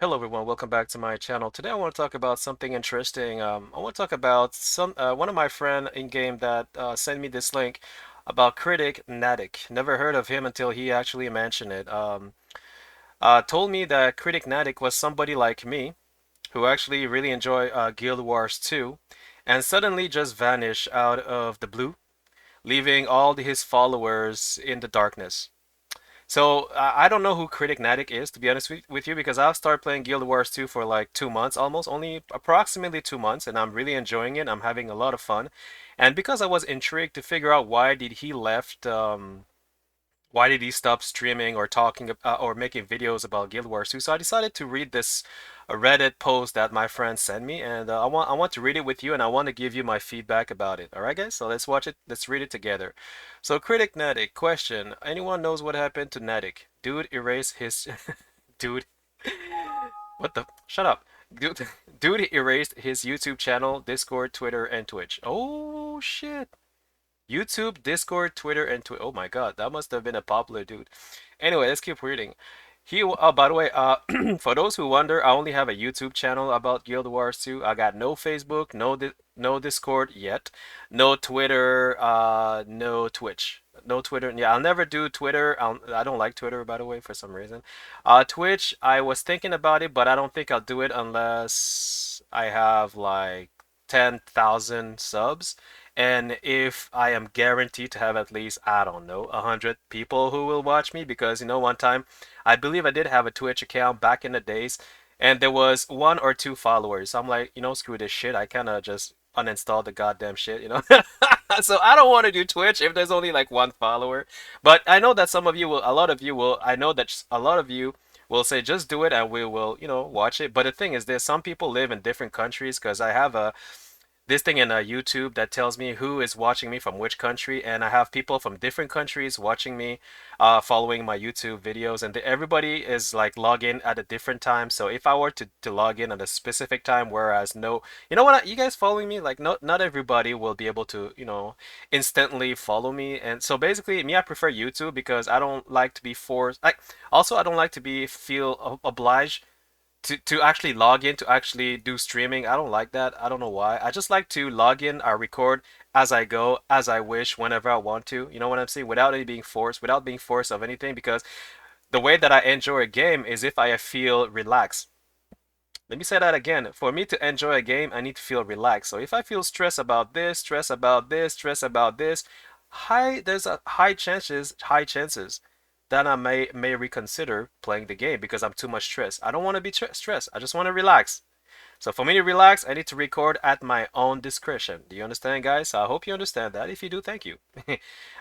Hello everyone, welcome back to my channel. Today I want to talk about something interesting. I want to talk about one of my friend in game that sent me this link about Critic Natic. Never heard of him until he actually mentioned it. Told me that Critic Natic was somebody like me who actually really enjoy Guild Wars 2 and suddenly just vanished out of the blue, leaving all his followers in the darkness. So I don't know who Critic Natic is, to be honest with you, because I've started playing Guild Wars 2 for like 2 months, almost, only approximately 2 months, and I'm really enjoying it. I'm having a lot of fun, and because I was intrigued to figure out why did he stop streaming or talking or making videos about Guild Wars 2, so I decided to read this Reddit post that my friend sent me, and I want to read it with you, and I want to give you my feedback about it. All right, guys, so let's watch it. Let's read it together. So, Critic Natick, question: anyone knows what happened to Natick? Dude erased his dude. What the? Shut up. Dude, dude erased his YouTube channel, Discord, Twitter, and Twitch. Oh shit. YouTube, Discord, Twitter, and Twitter. Oh my God, that must have been a popular dude. Anyway, let's keep reading. By the way, for those who wonder, I only have a YouTube channel about Guild Wars 2. I got no Facebook, no Discord yet, no Twitter, no Twitch, no Twitter. Yeah, I'll never do Twitter. I don't like Twitter, by the way, for some reason. Twitch, I was thinking about it, but I don't think I'll do it unless I have like 10,000 subs. And if I am guaranteed to have at least, I don't know, 100 people who will watch me, because one time I believe I did have a Twitch account back in the days, and there was one or two followers. So I'm like, screw this shit. I kind of just uninstalled the goddamn shit. So I don't want to do Twitch if there's only like one follower. But I know that a lot of you will, I know that a lot of you will say just do it and we will, watch it. But the thing is, there's some people live in different countries, because I have this thing in YouTube that tells me who is watching me from which country, and I have people from different countries watching me, following my YouTube videos, and everybody is like log in at a different time. So if I were to log in at a specific time, whereas no, you know what, you guys following me, like not everybody will be able to, instantly follow me, and so basically, me, I prefer YouTube because I don't like to be forced. Also, I don't like to be feel obliged to actually log in to actually do streaming. I don't like that. I don't know why. I just like to log in, I record as I go, as I wish, whenever I want to. You know what I'm saying? Without any being forced, without being forced of anything. Because the way that I enjoy a game is if I feel relaxed. Let me say that again. For me to enjoy a game, I need to feel relaxed. So if I feel stressed about this, stress about this, stress about this, there's a high chances that I may reconsider playing the game because I'm too much stressed. I don't want to be stressed. I just want to relax. So for me to relax, I need to record at my own discretion. Do you understand, guys? I hope you understand that. If you do, thank you.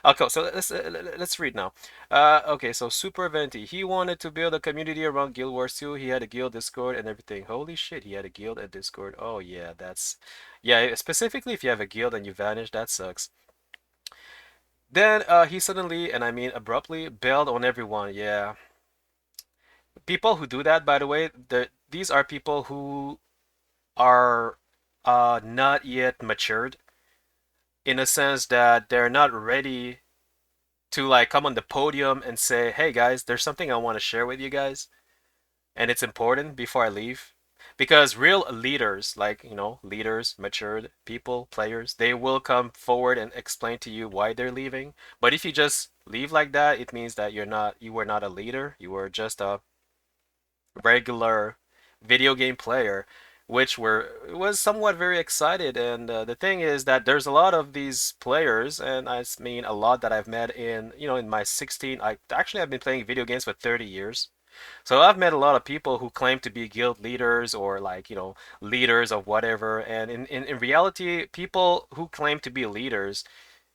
Okay, so let's read now. Okay, so Super Venti, he wanted to build a community around Guild Wars 2. He had a guild Discord and everything. Holy shit, he had a guild and Discord. Oh yeah, yeah. Specifically, if you have a guild and you vanish, that sucks. Then he suddenly, and I mean abruptly, bailed on everyone. Yeah, people who do that, by the way, these are people who are not yet matured, in a sense that they're not ready to like come on the podium and say, "Hey guys, there's something I want to share with you guys, and it's important before I leave." Because real leaders, like, leaders, matured people, players, they will come forward and explain to you why they're leaving. But if you just leave like that, it means that you were not a leader, you were just a regular video game player, which was somewhat very excited. And the thing is that there's a lot of these players, and I mean a lot that I've met in my 16. I've been playing video games for 30 years. So I've met a lot of people who claim to be guild leaders or like, leaders of whatever. And in reality, people who claim to be leaders,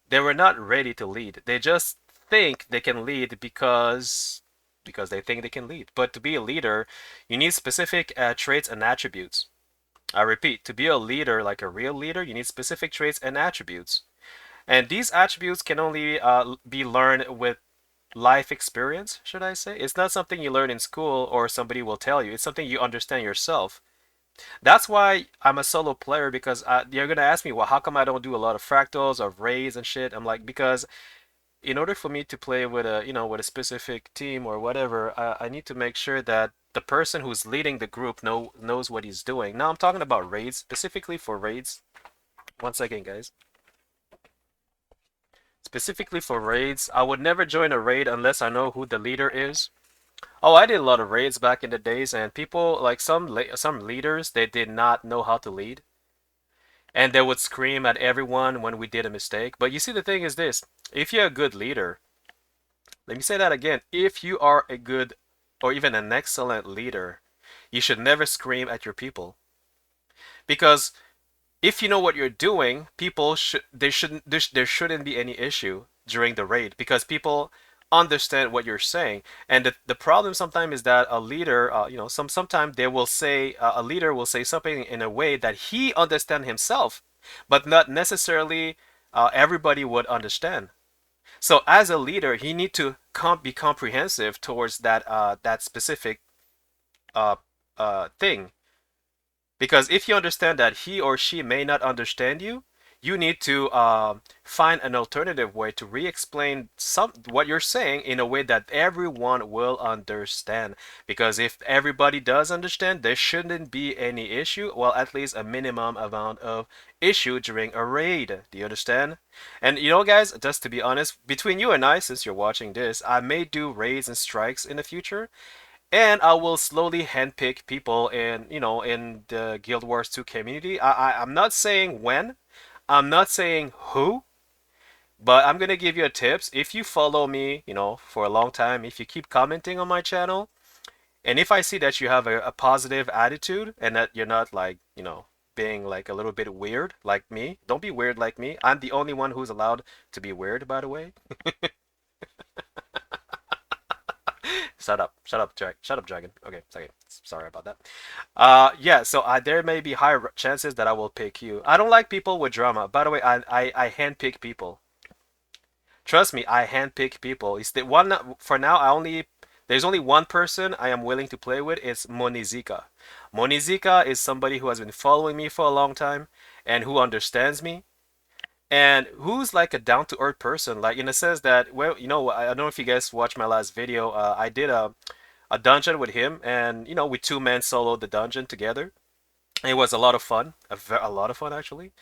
they were not ready to lead. They just think they can lead because they think they can lead. But to be a leader, you need specific traits and attributes. I repeat, to be a leader, like a real leader, you need specific traits and attributes. And these attributes can only be learned with life experience, should I say. It's not something you learn in school or somebody will tell you. It's something you understand yourself. That's why I'm a solo player, because you're gonna ask me, well, how come I don't do a lot of fractals or raids and shit? I'm like, because in order for me to play with a, with a specific team or whatever, I need to make sure that the person who's leading the group knows what he's doing. Now I'm talking about raids, specifically for raids. One second, guys. Specifically for raids, I would never join a raid unless I know who the leader is. Oh, I did a lot of raids back in the days, and people like some leaders, they did not know how to lead, and they would scream at everyone when we did a mistake. But you see, the thing is this: if you're a good leader, let me say that again. If you are a good or even an excellent leader, you should never scream at your people because if you know what you're doing, people should there shouldn't be any issue during the raid because people understand what you're saying. And the problem sometimes is that a leader, sometimes they will say a leader will say something in a way that he understand himself, but not necessarily everybody would understand. So as a leader, he need to be comprehensive towards that specific uh, thing. Because if you understand that he or she may not understand you, you need to find an alternative way to re-explain some what you're saying in a way that everyone will understand. Because if everybody does understand, there shouldn't be any issue. Well, at least a minimum amount of issue during a raid. Do you understand? And guys, just to be honest, between you and I, since you're watching this, I may do raids and strikes in the future, and I will slowly handpick people in the Guild Wars 2 community. I'm not saying when, I'm not saying who, but I'm gonna give you a tips. If you follow me, for a long time, if you keep commenting on my channel, and if I see that you have a positive attitude and that you're not like, being like a little bit weird like me, don't be weird like me. I'm the only one who's allowed to be weird, by the way. Shut up, dragon. Okay, sorry, sorry about that. Yeah. So there may be higher chances that I will pick you. I don't like people with drama. By the way, I handpick people. Trust me, I handpick people. It's the one for now. There's only one person I am willing to play with. It's Monizika. Monizika is somebody who has been following me for a long time and who understands me and who's like a down to earth person, like in a sense that, well, I don't know if you guys watched my last video. I did a dungeon with him, and we two men soloed the dungeon together. It was a lot of fun, a lot of fun actually.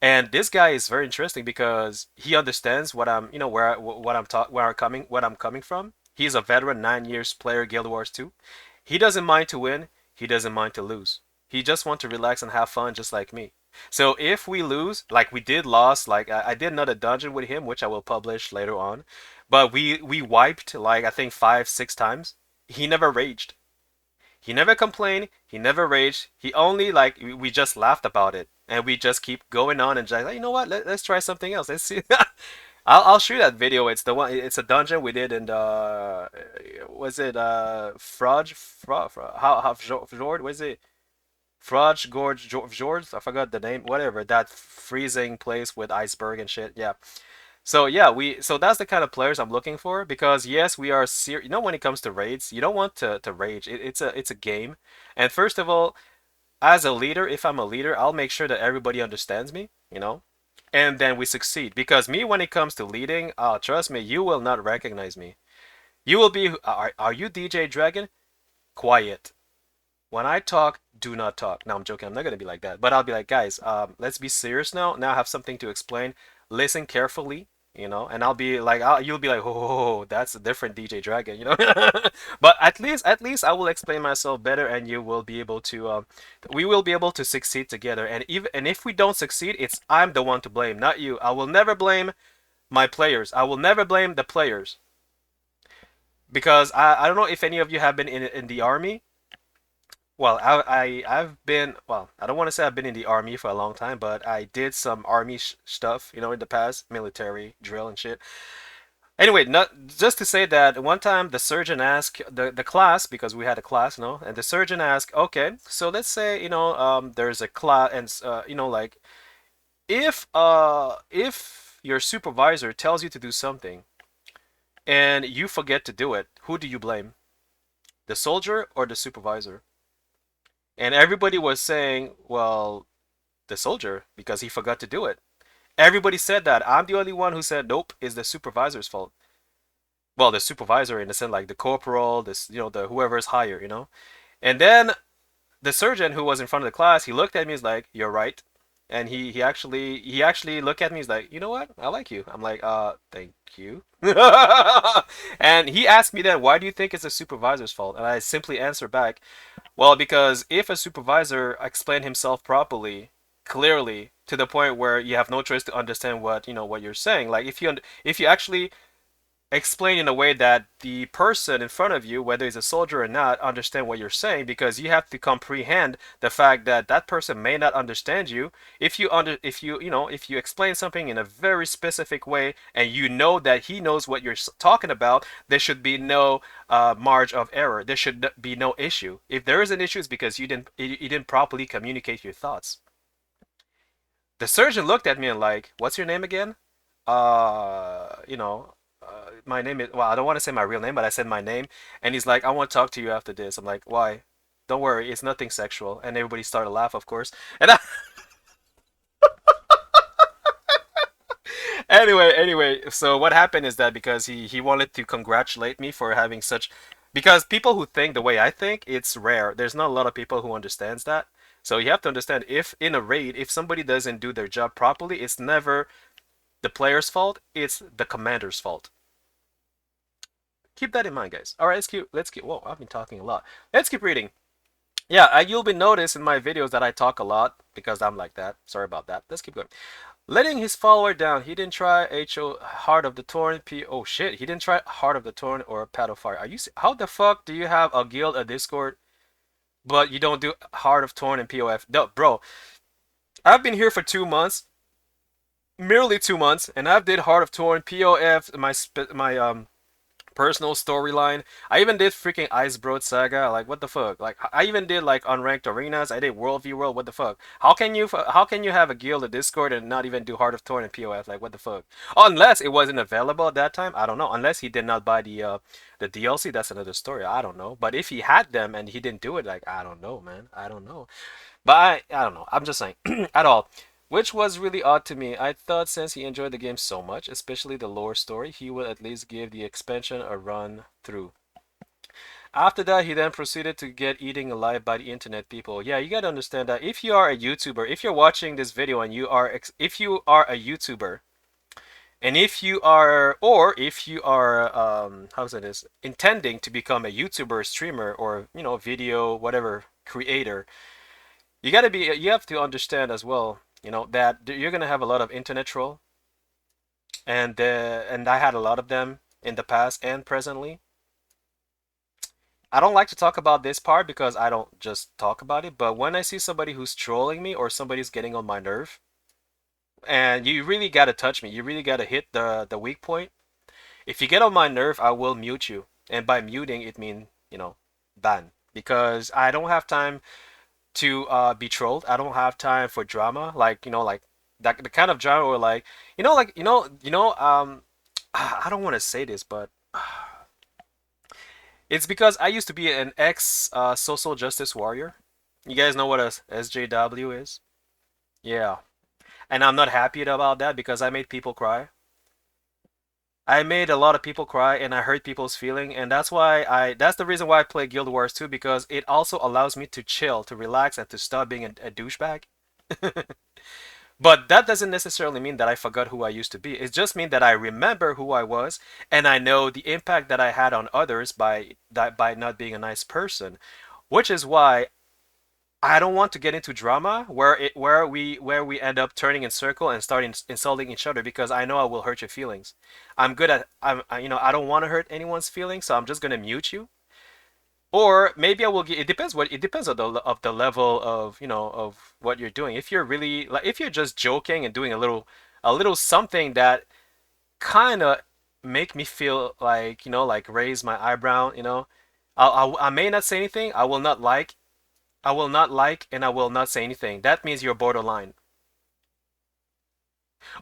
And this guy is very interesting because he understands what I'm, where I'm coming from. He's a veteran, 9 years player, Guild Wars 2. He doesn't mind to win. He doesn't mind to lose. He just wants to relax and have fun, just like me. So if we lose, like we did lost, like I did another dungeon with him, which I will publish later on, but we wiped like I think 5, 6 times. He never raged. He never complained. He never raged. He only like we just laughed about it, and we just keep going on and just like, you know what? Let's try something else. Let's see. I'll show you that video. It's the one. It's a dungeon we did in the was it how Fjord, was it Frog Gorge George? I forgot the name. Whatever, that freezing place with iceberg and shit. Yeah. So yeah, so that's the kind of players I'm looking for because yes, we are serious. When it comes to raids, you don't want to rage. It's a game, and first of all, as a leader, if I'm a leader, I'll make sure that everybody understands me. And then we succeed. Because me, when it comes to leading, trust me, you will not recognize me. You will be, are you DJ Dragon? Quiet. When I talk, do not talk. No, I'm joking. I'm not gonna be like that. But I'll be like, guys, let's be serious now. Now I have something to explain. Listen carefully, and I'll be like, you'll be like, oh, that's a different DJ Dragon. But at least I will explain myself better, and you will be able to, we will be able to succeed together. And if we don't succeed, it's I'm the one to blame, not you. I will never blame my players. I will never blame the players because I don't know if any of you have been in the army. Well, I've been, well, I don't want to say I've been in the army for a long time, but I did some army stuff, in the past, military drill and shit. Anyway, not just to say that one time the surgeon asked the class, because we had a class, no, and the surgeon asked, okay, so let's say there's a class, and like if your supervisor tells you to do something and you forget to do it, who do you blame? The soldier or the supervisor? And everybody was saying, well, the soldier, because he forgot to do it. Everybody said that. I'm the only one who said nope. It's the supervisor's fault. Well, the supervisor in the sense like the corporal, this the whoever's higher, And then the surgeon who was in front of the class, he looked at me. He's like, "You're right," and he actually looked at me. He's like, "You know what? I like you." I'm like, thank you." And he asked me then, "Why do you think it's the supervisor's fault?" And I simply answered back, "Well, because if a supervisor explained himself properly, clearly, to the point where you have no choice to understand what you're saying, like if you actually explain in a way that the person in front of you, whether he's a soldier or not, understand what you're saying, because you have to comprehend the fact that that person may not understand you. If you explain something in a very specific way and you know that he knows what you're talking about, there should be no margin of error. There should be no issue. If there is an issue, it's because you didn't properly communicate your thoughts." The surgeon looked at me and like, "What's your name again?" My name is, well, I don't want to say my real name, but I said my name. And he's like, "I want to talk to you after this." I'm like, "Why?" "Don't worry, it's nothing sexual." And everybody started to laugh, of course. And anyway, so what happened is that because he wanted to congratulate me for having such, because people who think the way I think, it's rare. There's not a lot of people who understands that. So you have to understand, if in a raid, if somebody doesn't do their job properly, it's never the player's fault, it's the commander's fault. Keep that in mind, guys. All right, let's keep. Whoa, I've been talking a lot. Let's keep reading. Yeah, you'll be noticed in my videos that I talk a lot because I'm like that. Sorry about that. Let's keep going. Letting his follower down. He didn't try HO Heart of the Torn. Oh shit, he didn't try Heart of the Torn or Paddle Fire. How the fuck do you have a guild, a Discord, but you don't do Heart of Torn and POF? No, bro. I've been here for 2 months, merely 2 months, and I've did Heart of Torn, POF, my personal storyline. I even did freaking Icebroad Saga. Like, what the fuck? Like, I even did like unranked arenas. I did World v World. What the fuck? How can you have a guild, a Discord, and not even do Heart of Thorn and POF? Like, what the fuck? Unless it wasn't available at that time. I don't know. Unless he did not buy the DLC. That's another story. I don't know. But if he had them and he didn't do it, like, I don't know, man. I don't know. But I don't know. I'm just saying at all. Which was really odd to me. I thought since he enjoyed the game so much, especially the lore story, he would at least give the expansion a run through. After that, he then proceeded to get eaten alive by the internet people. Yeah, you gotta understand that if you are a YouTuber, if you're watching this video and if you are a YouTuber, and if you are, how's it is, intending to become a YouTuber, streamer, or video, whatever, creator, you have to understand as well, that you're gonna have a lot of internet troll, and I had a lot of them in the past and presently. I don't like to talk about this part because I don't just talk about it, but when I see somebody who's trolling me or somebody's getting on my nerve, and you really gotta touch me, you really gotta hit the weak point. If you get on my nerve, I will mute you, and by muting it means ban, because I don't have time to be trolled. I don't have time for drama, like that the kind of drama where I don't want to say this, but it's because I used to be an ex social justice warrior. You guys know what a SJW is? Yeah. And I'm not happy about that because I made people cry. I made a lot of people cry and I hurt people's feeling, and that's the reason why I play Guild Wars 2, because it also allows me to chill, to relax, and to stop being a douchebag. But that doesn't necessarily mean that I forgot who I used to be. It just means that I remember who I was, and I know the impact that I had on others by not being a nice person, which is why I don't want to get into drama where we end up turning in circle and starting insulting each other, because I know I will hurt your feelings. I don't want to hurt anyone's feelings, so I'm just gonna mute you. Or maybe I will get. It depends on the level of what you're doing. If you're really like if you're just joking and doing a little something that kind of make me feel like raise my eyebrow. I may not say anything. I will not like, and I will not say anything. That means you're borderline.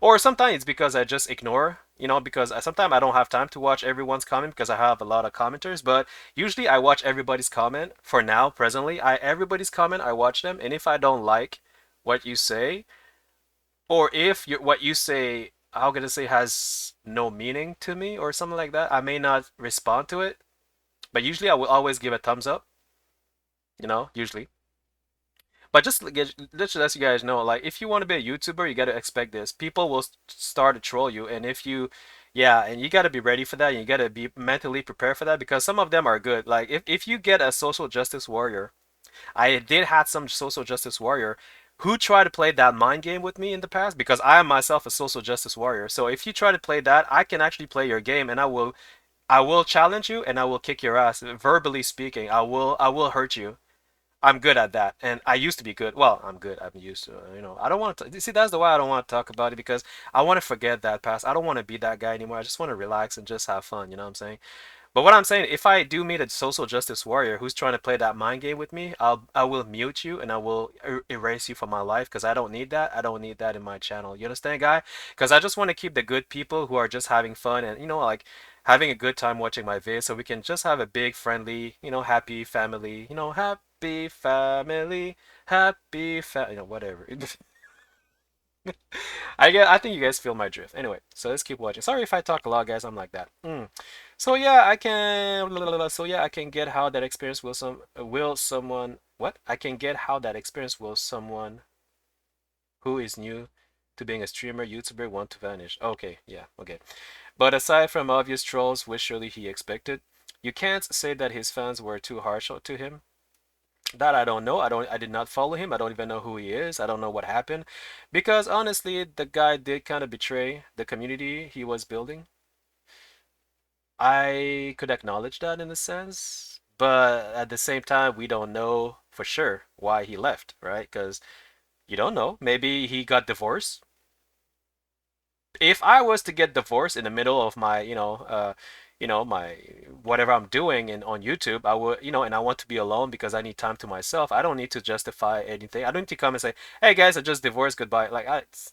Or sometimes it's because I just ignore, because sometimes I don't have time to watch everyone's comment because I have a lot of commenters. But usually I watch everybody's comment. For now, presently, everybody's comment, I watch them, and if I don't like what you say, Or if what you say, how can I say, has no meaning to me or something like that, I may not respond to it. But usually I will always give a thumbs up, usually. But just to let you guys know, like if you want to be a YouTuber, you got to expect this. People will start to troll you, and if you, yeah, and you got to be ready for that. And you got to be mentally prepared for that because some of them are good. Like if you get a social justice warrior, I did had some social justice warrior who tried to play that mind game with me in the past because I am myself a social justice warrior. So if you try to play that, I can actually play your game, and I will challenge you, and I will kick your ass. Verbally speaking, I will hurt you. I'm good at that, and I used to be good. Well, I'm good. I'm used to, I don't want to see. That's the why I don't want to talk about it because I want to forget that past. I don't want to be that guy anymore. I just want to relax and just have fun. You know what I'm saying? But what I'm saying, if I do meet a social justice warrior who's trying to play that mind game with me, I will mute you and I will erase you from my life because I don't need that. I don't need that in my channel. You understand, guy? Because I just want to keep the good people who are just having fun and like having a good time watching my videos, so we can just have a big, friendly, happy family. Happy family, whatever. I think you guys feel my drift. Anyway, so let's keep watching. Sorry if I talk a lot, guys. I'm like that. So yeah, I can. So yeah, I can get how that experience will someone what? I can get how that experience will someone who is new to being a streamer, YouTuber want to vanish. Okay, yeah, okay. But aside from obvious trolls, which surely he expected, you can't say that his fans were too harsh to him. That I don't know. I did not follow him. I don't even know who he is. I don't know what happened. Because honestly, the guy did kind of betray the community he was building. I could acknowledge that in a sense, but at the same time, we don't know for sure why he left, right? Because you don't know. Maybe he got divorced. If I was to get divorced in the middle of my, my whatever I'm doing on YouTube, I would, and I want to be alone because I need time to myself. I don't need to justify anything. I don't need to come and say, "Hey guys, I just divorced, goodbye." Like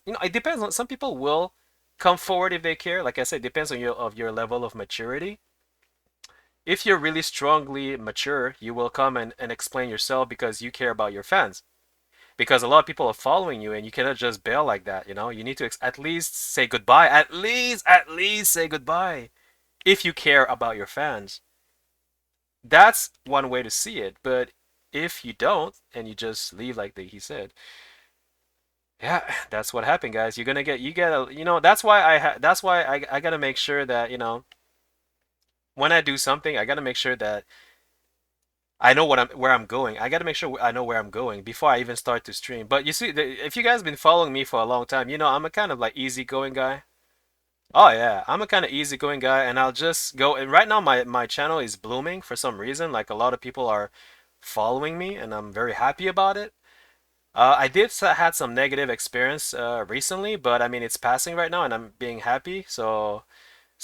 it depends on some people will come forward if they care. Like I said, it depends on your level of maturity. If you're really strongly mature, you will come and explain yourself because you care about your fans. Because a lot of people are following you and you cannot just bail like that, You need to at least say goodbye. At least say goodbye if you care about your fans. That's one way to see it. But if you don't and you just leave like he said, yeah, that's what happened, guys. You get a, that's why I got to make sure that, when I do something, I got to make sure that I know where I'm going. I got to make sure I know where I'm going before I even start to stream. But you see, if you guys been following me for a long time, I'm a kind of like easygoing guy. Oh yeah, I'm a kind of easygoing guy, and I'll just go. And right now, my channel is blooming for some reason. Like a lot of people are following me, and I'm very happy about it. I did had some negative experience recently, but I mean it's passing right now, and I'm being happy. So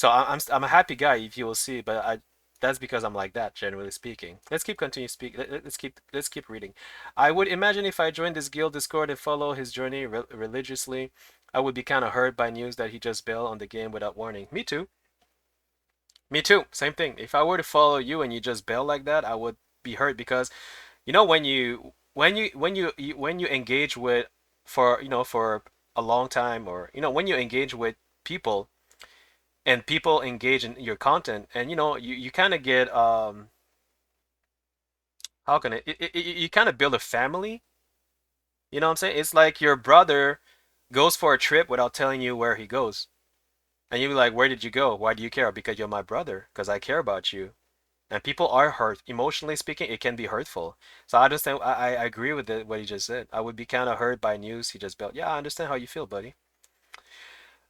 I'm a happy guy if you will see, but that's because I'm like that, generally speaking. Let's keep continue speak. Let's keep reading. I would imagine if I joined this guild Discord and follow his journey religiously, I would be kind of hurt by news that he just bailed on the game without warning. Me too. Me too. Same thing. If I were to follow you and you just bail like that, I would be hurt because when you engage with for a long time, or when you engage with people and people engage in your content, and you kind of get how can you kind of build a family. You know what I'm saying? It's like your brother goes for a trip without telling you where he goes, and you be like, where did you go? Why do you care? Because you're my brother, because I care about you. And people are hurt, emotionally speaking. It can be hurtful. So I understand. I agree with what he just said. I would be kind of hurt by news he just built. Yeah, I understand how you feel, buddy.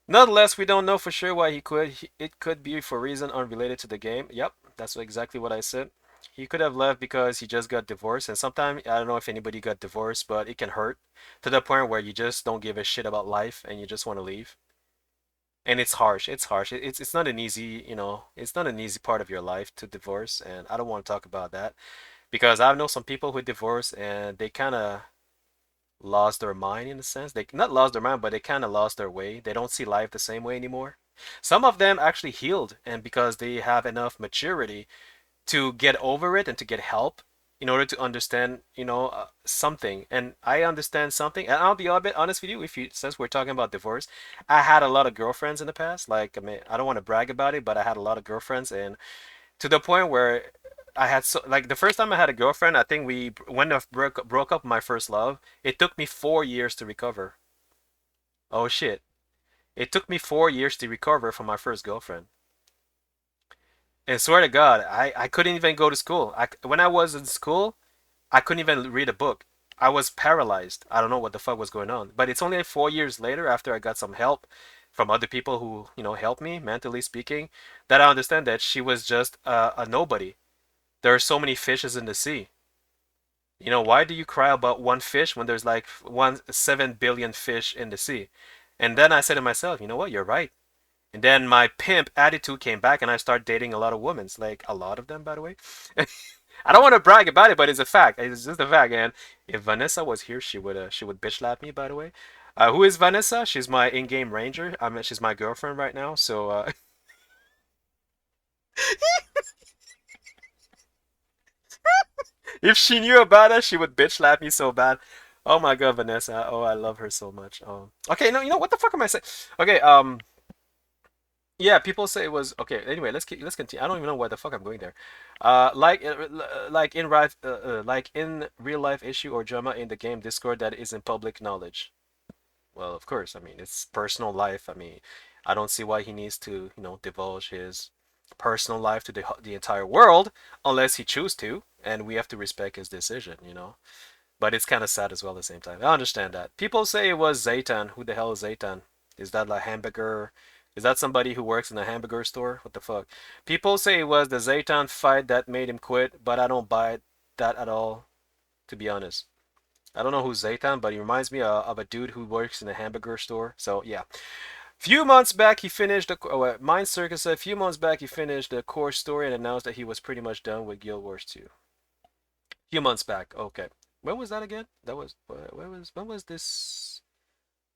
Nonetheless, we don't know for sure why he quit. It could be for reason unrelated to the game. Yep, that's exactly what I said. He could have left because he just got divorced, and sometimes I don't know if anybody got divorced, but it can hurt to the point where you just don't give a shit about life and you just want to leave. And it's harsh. It's harsh. It's not an easy, it's not an easy part of your life to divorce, and I don't want to talk about that because I know some people who divorce and they kind of lost their mind in a sense. They not lost their mind, but they kind of lost their way. They don't see life the same way anymore. Some of them actually healed, and because they have enough maturity to get over it and to get help. in order to understand, something. And I understand something. And I'll be a bit honest with you, if you since we're talking about divorce, I had a lot of girlfriends in the past. Like, I mean, I don't want to brag about it, but I had a lot of girlfriends, and to the point where I had so like the first time I had a girlfriend, I think we when I broke up my first love, it took me 4 years to recover. Oh shit. It took me 4 years to recover from my first girlfriend. And swear to God, I couldn't even go to school. When I was in school, I couldn't even read a book. I was paralyzed. I don't know what the fuck was going on. But it's only 4 years later, after I got some help from other people who, helped me, mentally speaking, that I understand that she was just a nobody. There are so many fishes in the sea. Why do you cry about one fish when there's like 7 billion fish in the sea? And then I said to myself, you know what? You're right. And then my pimp attitude came back, and I started dating a lot of women. Like a lot of them, by the way. I don't want to brag about it, but it's a fact. It's just a fact. And if Vanessa was here, she would bitch slap me. By the way, who is Vanessa? She's my in-game ranger. I mean, she's my girlfriend right now. So if she knew about us, she would bitch slap me so bad. Oh my god, Vanessa. Oh, I love her so much. Okay, no, what the fuck am I saying? Okay, yeah, people say it was okay. Anyway, let's continue. I don't even know why the fuck I'm going there. Like in real life issue or drama in the game Discord that isn't public knowledge. Well, of course. I mean, it's personal life. I mean, I don't see why he needs to, divulge his personal life to the entire world unless he choose to, and we have to respect his decision. But it's kind of sad as well at the same time. I understand that. People say it was Zaytan. Who the hell is Zaytan? Is that like hamburger? Is that somebody who works in a hamburger store? What the fuck? People say it was the Zaytan fight that made him quit, but I don't buy that at all, to be honest. I don't know who's Zaytan, but he reminds me of a dude who works in a hamburger store. So yeah. Few months back, he finished the Mind Circus said. A few months back, he finished the core story and announced that he was pretty much done with Guild Wars 2. Few months back. Okay. When was that again? That was when was this?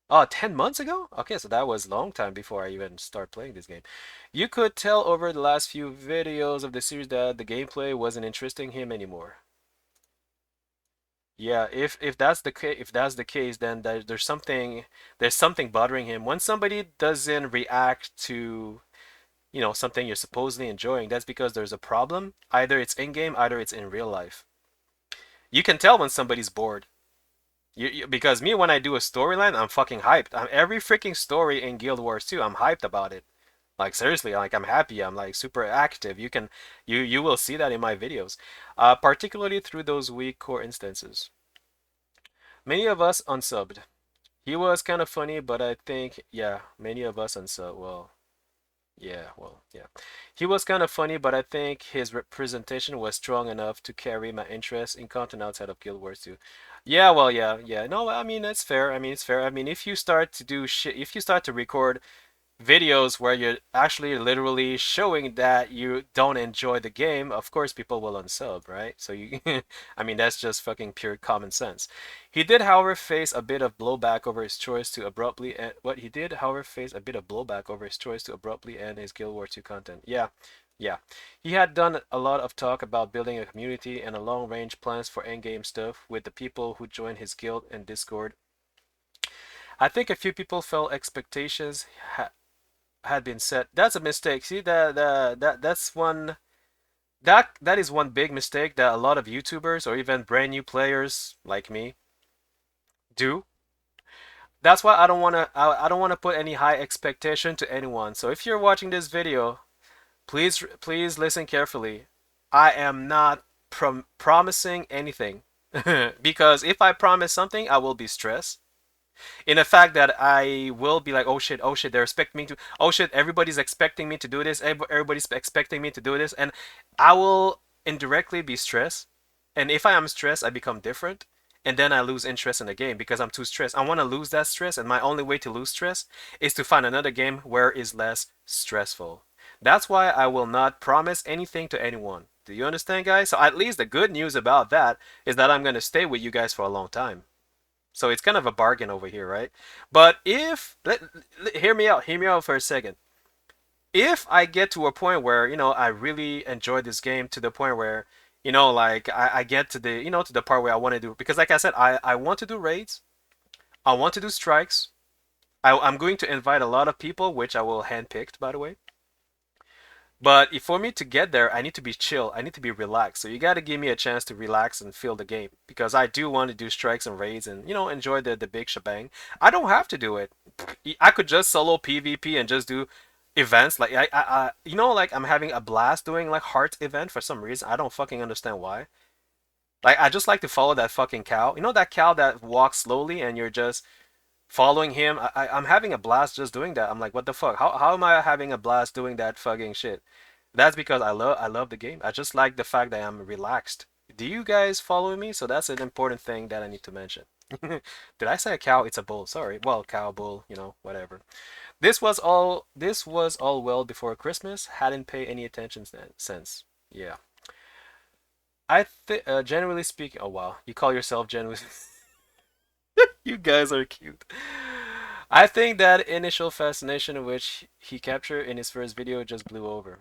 Oh, 10 months ago? Okay, so that was a long time before I even start playing this game. You could tell over the last few videos of the series that the gameplay wasn't interesting him anymore. Yeah, if that's the case, then there's something bothering him. When somebody doesn't react to, something you're supposedly enjoying, that's because there's a problem. Either it's in game, either it's in real life. You can tell when somebody's bored. Because me, when I do a storyline, I'm fucking hyped. Every freaking story in Guild Wars 2, I'm hyped about it. Like seriously, like I'm happy. I'm like super active. You will see that in my videos, particularly through those weak core instances. Many of us unsubbed. He was kind of funny, but I think yeah, many of us unsubbed. Well, yeah. He was kind of funny, but I think his representation was strong enough to carry my interest in content outside of Guild Wars 2. Yeah, well, yeah. No, I mean, that's fair. I mean, it's fair. I mean, if you start to do shit, if you start to record videos where you're actually literally showing that you don't enjoy the game, of course people will unsub, right? So I mean, that's just fucking pure common sense. He did, however, face a bit of blowback over his choice to abruptly end. What he did, however, face a bit of blowback over his choice to abruptly end his Guild Wars 2 content. Yeah, yeah. He had done a lot of talk about building a community and a long-range plans for endgame stuff with the people who joined his guild and Discord. I think a few people felt expectations had been set. That's a mistake. See that's one that is one big mistake that a lot of YouTubers or even brand new players like me do. That's why I don't want to put any high expectation to anyone. So if you're watching this video, please listen carefully. I am not promising anything because if I promise something, I will be stressed. In the fact that I will be like, oh shit, they're expecting me to, oh shit, everybody's expecting me to do this, everybody's expecting me to do this, and I will indirectly be stressed. And if I am stressed, I become different, and then I lose interest in the game because I'm too stressed. I want to lose that stress, and my only way to lose stress is to find another game where it's less stressful. That's why I will not promise anything to anyone. Do you understand, guys? So at least the good news about that is that I'm going to stay with you guys for a long time. So it's kind of a bargain over here, right? But hear me out for a second. If I get to a point where, I really enjoy this game to the point where Like I get to the to the part where I want to do, because like I said, I want to do raids, I want to do strikes. I'm going to invite a lot of people, which I will handpicked, by the way. But if for me to get there, I need to be chill. I need to be relaxed. So you got to give me a chance to relax and feel the game, because I do want to do strikes and raids and enjoy the big shebang. I don't have to do it. I could just solo PvP and just do events like like I'm having a blast doing like heart event for some reason. I don't fucking understand why. Like I just like to follow that fucking cow. You know that cow that walks slowly and you're just following him. I'm having a blast just doing that. I'm like, what the fuck? How am I having a blast doing that fucking shit? That's because I love the game. I just like the fact that I'm relaxed. Do you guys follow me? So that's an important thing that I need to mention. Did I say a cow? It's a bull. Sorry. Well, cow, bull, whatever. This was all well before Christmas. Hadn't paid any attention since. Yeah. I think generally speaking, oh wow, you call yourself generally you guys are cute. I think that initial fascination which he captured in his first video just blew over.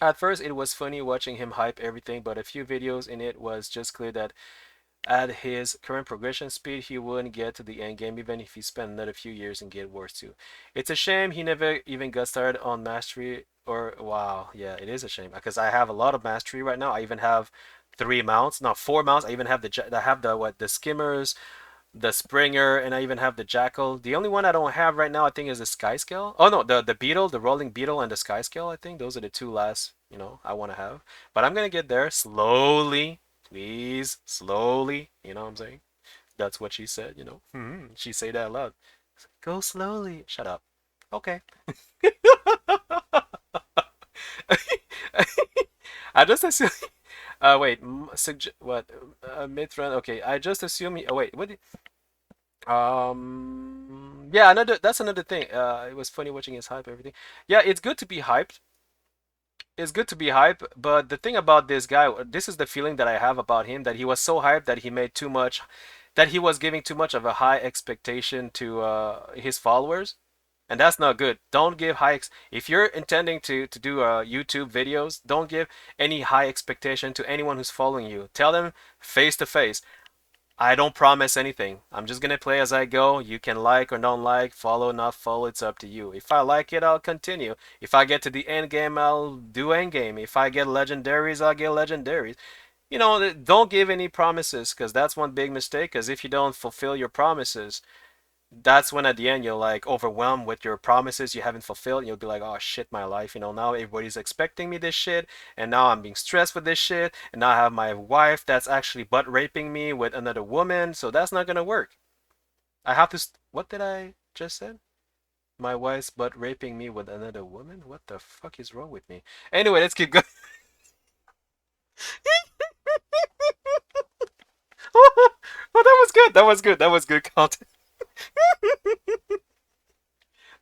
At first, it was funny watching him hype everything, but a few videos in it was just clear that at his current progression speed, he wouldn't get to the end game even if he spent another few years in Guild Wars 2. It's a shame he never even got started on mastery or wow, yeah, it is a shame because I have a lot of mastery right now. I even have three mounts, no, four mounts. I even have the skimmers, the Springer, and I even have the Jackal. The only one I don't have right now, I think, is the Sky Scale. Oh no, the Beetle, the Rolling Beetle, and the Sky Scale. I think those are the two last, I want to have. But I'm gonna get there slowly, please, slowly. You know what I'm saying? That's what she said. She said that loud. Go slowly. Shut up. Okay. I just assume. Wait. What? Mid run. Okay. I just assume. Oh wait. What? Yeah, that's another thing. It was funny watching his hype everything. Yeah, it's good to be hyped. It's good to be hyped, but the thing about this guy, this is the feeling that I have about him, that he was so hyped that he made too much, that he was giving too much of a high expectation to his followers, and that's not good. Don't give if you're intending to do YouTube videos, don't give any high expectation to anyone who's following you. Tell them face to face. I don't promise anything. I'm just gonna play as I go. You can like or don't like, follow or not follow, it's up to you. If I like it, I'll continue. If I get to the end game, I'll do end game. If I get legendaries, I'll get legendaries. Don't give any promises, because that's one big mistake, because if you don't fulfill your promises, that's when at the end you're like overwhelmed with your promises you haven't fulfilled, and you'll be like, oh shit, my life, now everybody's expecting me this shit, and now I'm being stressed with this shit, and now I have my wife that's actually butt raping me with another woman, so that's not gonna work. I have to what did I just said? My wife's butt raping me with another woman? What the fuck is wrong with me? Anyway, let's keep going. Oh, that was good, that was good, that was good content.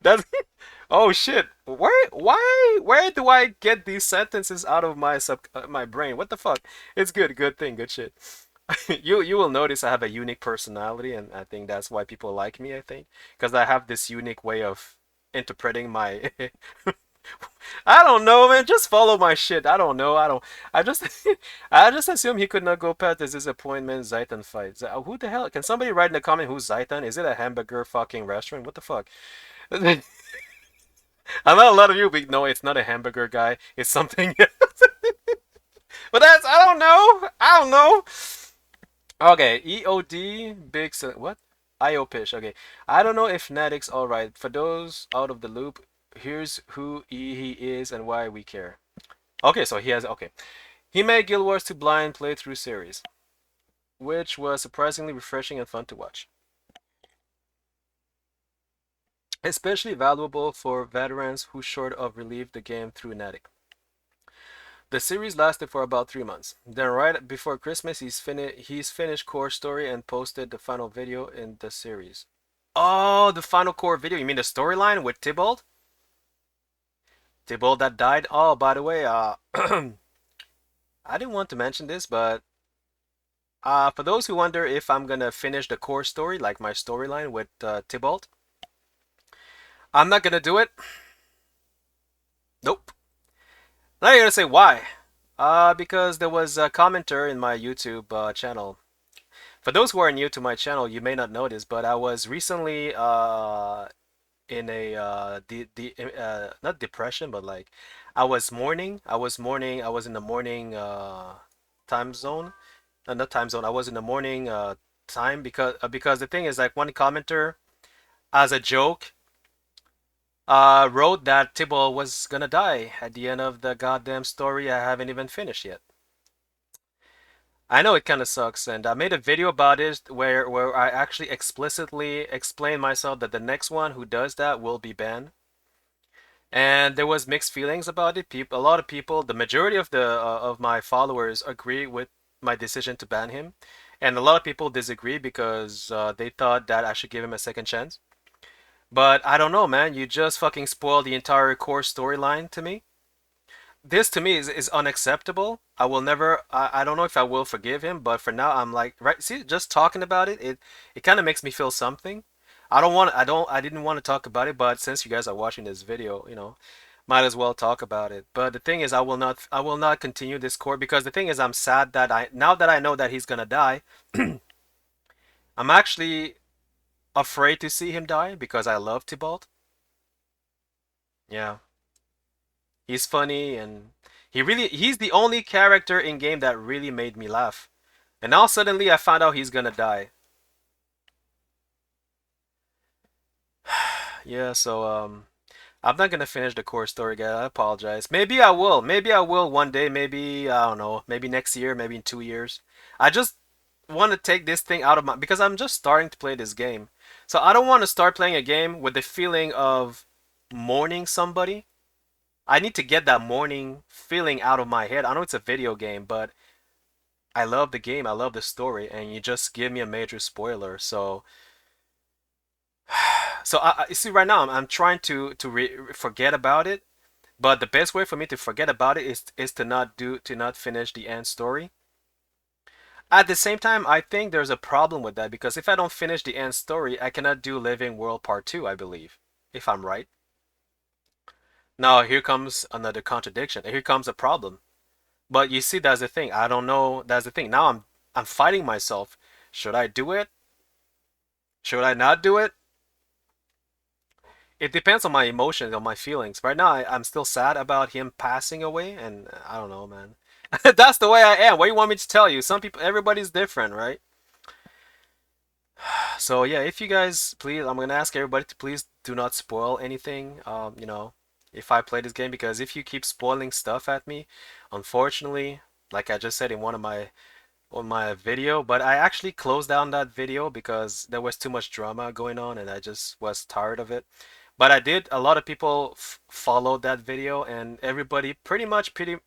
That's oh shit. Where do I get these sentences out of my brain? What the fuck? It's good, good thing, good shit. You will notice I have a unique personality, and I think that's why people like me, I think, because I have this unique way of interpreting my I don't know, man. Just follow my shit. I don't know. I don't. I just, I just assume he could not go past this disappointment Zaitan fight. Who the hell? Can somebody write in the comment who's Zaitan? Is it a hamburger fucking restaurant? What the fuck? I know a lot of you, but no, it's not a hamburger guy. It's something else. But I don't know. I don't know. Okay, EOD, what? IOPish, okay. I don't know if Natick's alright. For those out of the loop, here's who he is and why we care. Okay, so okay. He made Guild Wars 2 blind playthrough series, which was surprisingly refreshing and fun to watch. Especially valuable for veterans who short of relieved the game through Natick. The series lasted for about 3 months. Then right before Christmas, he's finished core story and posted the final video in the series. Oh, the final core video. You mean the storyline with Tybalt? Tybalt that died? Oh, by the way, I didn't want to mention this, but for those who wonder if I'm gonna finish the core story, like my storyline with Tybalt, I'm not gonna do it. Nope. Now you're gonna say why? Because there was a commenter in my YouTube channel. For those who are new to my channel, you may not know this, but I was recently in a not depression, but like I was mourning. I was mourning. I was in the morning time zone. Not time zone. I was in the morning time because the thing is like one commenter as a joke wrote that Tibble was gonna die at the end of the goddamn story I haven't even finished yet. I know it kind of sucks, and I made a video about it where I actually explicitly explain myself that the next one who does that will be banned. And there was mixed feelings about it. People, a lot of people, the majority of my followers agree with my decision to ban him, and a lot of people disagree because they thought that I should give him a second chance. But I don't know, man. You just fucking spoiled the entire core storyline to me. This to me is unacceptable. I will never. I don't know if I will forgive him, but for now, I'm like, right. See, just talking about it, it kind of makes me feel something. I don't want. I don't. I didn't want to talk about it, but since you guys are watching this video, might as well talk about it. But the thing is, I will not. I will not continue this court because the thing is, I'm sad that I now that I know that he's gonna die, I'm actually afraid to see him die because I love Tybalt. Yeah. He's funny and he's the only character in game that really made me laugh. And now suddenly I found out he's gonna die. Yeah, so I'm not gonna finish the core story, guys. I apologize. Maybe I will. Maybe I will one day. Maybe I don't know. Maybe next year. Maybe in 2 years. I just want to take this thing out of my because I'm just starting to play this game. So I don't want to start playing a game with the feeling of mourning somebody. I need to get that mourning feeling out of my head. I know it's a video game, but I love the game. I love the story, and you just give me a major spoiler. You see, right now I'm trying to forget about it. But the best way for me to forget about it is to not finish the end story. At the same time, I think there's a problem with that because if I don't finish the end story, I cannot do Living World Part 2, I believe, if I'm right. Now, here comes another contradiction. Here comes a problem. But you see, that's the thing. I don't know. That's the thing. Now I'm fighting myself. Should I do it? Should I not do it? It depends on my emotions, on my feelings. Right now, I'm still sad about him passing away, and I don't know, man. That's the way I am. What do you want me to tell you? Some people, everybody's different, right? So yeah, if you guys please, I'm gonna ask everybody to please do not spoil anything. If I play this game, because if you keep spoiling stuff at me, unfortunately, like I just said in one of my on my video, but I actually closed down that video because there was too much drama going on and I just was tired of it. But I did, a lot of people followed that video and everybody, pretty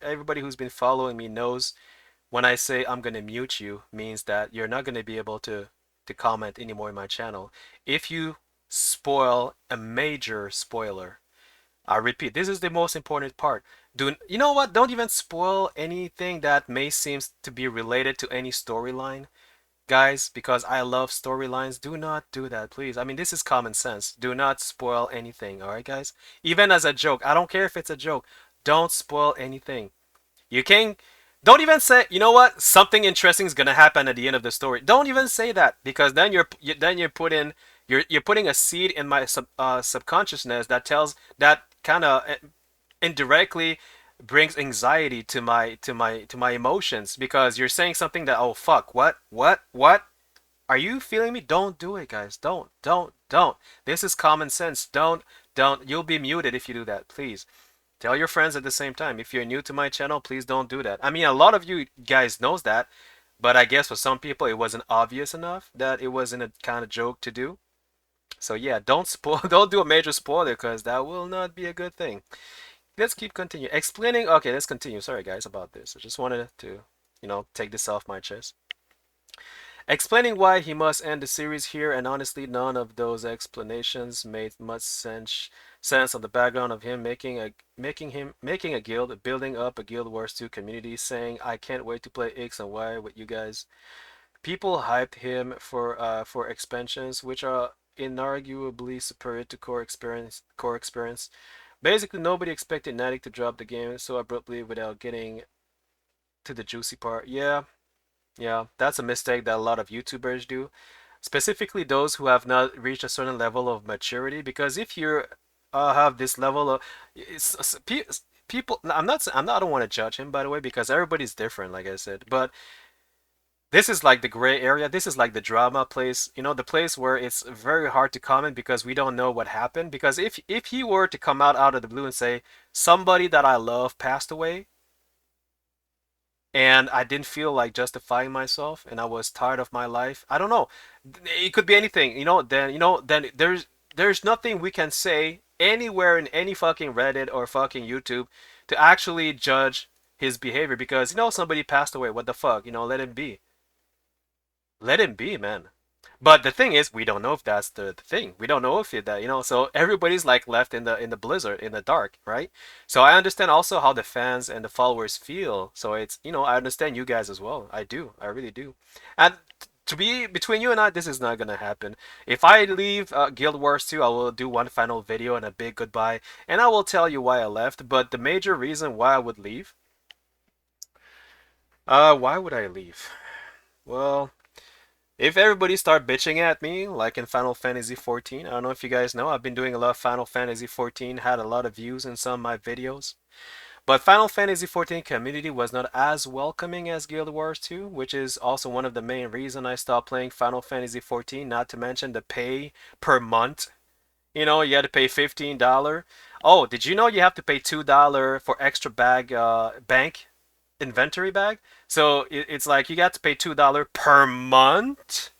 everybody who's been following me knows when I say I'm gonna mute you means that you're not gonna be able to comment anymore in my channel. If you spoil a major spoiler, I repeat, this is the most important part. You know what? Don't even spoil anything that may seem to be related to any storyline, guys, because I love storylines. Do not do that, please. I mean, this is common sense. Do not spoil anything, all right, guys? Even as a joke. I don't care if it's a joke. Don't spoil anything. You can don't even say, you know what? Something interesting is gonna happen at the end of the story. Don't even say that because then you're putting a seed in my subconsciousness that tells that kind of indirectly brings anxiety to my emotions because you're saying something that, oh fuck, what are you feeling me? Don't do it, guys. Don't. This is common sense. Don't. You'll be muted if you do that, please. Tell your friends at the same time. If you're new to my channel, please don't do that. I mean, a lot of you guys knows that, but I guess for some people it wasn't obvious enough that it wasn't a kind of joke to do. So yeah, don't spoil, don't do a major spoiler because that will not be a good thing. Let's keep continue explaining. Okay, let's continue. Sorry guys about this. I just wanted to, take this off my chest. Explaining why he must end the series here, and honestly, none of those explanations made much sense on the background of him making a guild, building up a Guild Wars 2 community, saying I can't wait to play X and Y with you guys. People hyped him for expansions, which are inarguably superior to core experience. Core experience. Basically, nobody expected Natick to drop the game so abruptly without getting to the juicy part. Yeah, yeah, that's a mistake that a lot of YouTubers do, specifically those who have not reached a certain level of maturity. Because if you have this level of, people, I don't want to judge him by the way because everybody's different, like I said. But this is like the gray area. This is like the drama place. You know, the place where it's very hard to comment because we don't know what happened. Because if he were to come out of the blue and say somebody that I love passed away, and I didn't feel like justifying myself and I was tired of my life. I don't know. It could be anything, then there's nothing we can say anywhere in any fucking Reddit or fucking YouTube to actually judge his behavior because somebody passed away. What the fuck? Let him be. Let him be, man. But the thing is, we don't know if that's the thing. We don't know if it that So everybody's like left in the blizzard, in the dark, right? So I understand also how the fans and the followers feel. So it's I understand you guys as well. I do, I really do. And to be between you and I, this is not gonna happen. If I leave Guild Wars 2, I will do one final video and a big goodbye, and I will tell you why I left. But the major reason why I would leave, why would I leave? Well, if everybody start bitching at me, like in Final Fantasy 14, I don't know if you guys know, I've been doing a lot of Final Fantasy 14, had a lot of views in some of my videos. But Final Fantasy 14 community was not as welcoming as Guild Wars 2, which is also one of the main reasons I stopped playing Final Fantasy 14, not to mention the pay per month. You had to pay $15. Oh, did you know you have to pay $2 for extra bank inventory bag? So it's like you got to pay $2 per month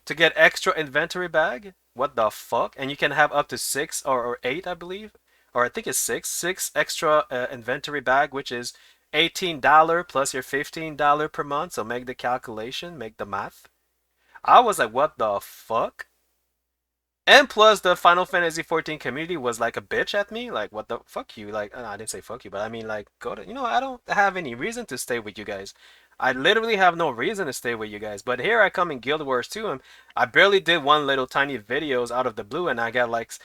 to get extra inventory bag. What the fuck? And you can have up to six or eight, I believe, or I think it's six extra inventory bag, which is $18 plus your $15 per month. So make the calculation, make the math. I was like, what the fuck? And plus, the Final Fantasy 14 community was like a bitch at me. Like, what the fuck you? Like, I didn't say fuck you, but I mean, like, go to. I don't have any reason to stay with you guys. I literally have no reason to stay with you guys. But here I come in Guild Wars 2, and I barely did one little tiny videos out of the blue, and I got like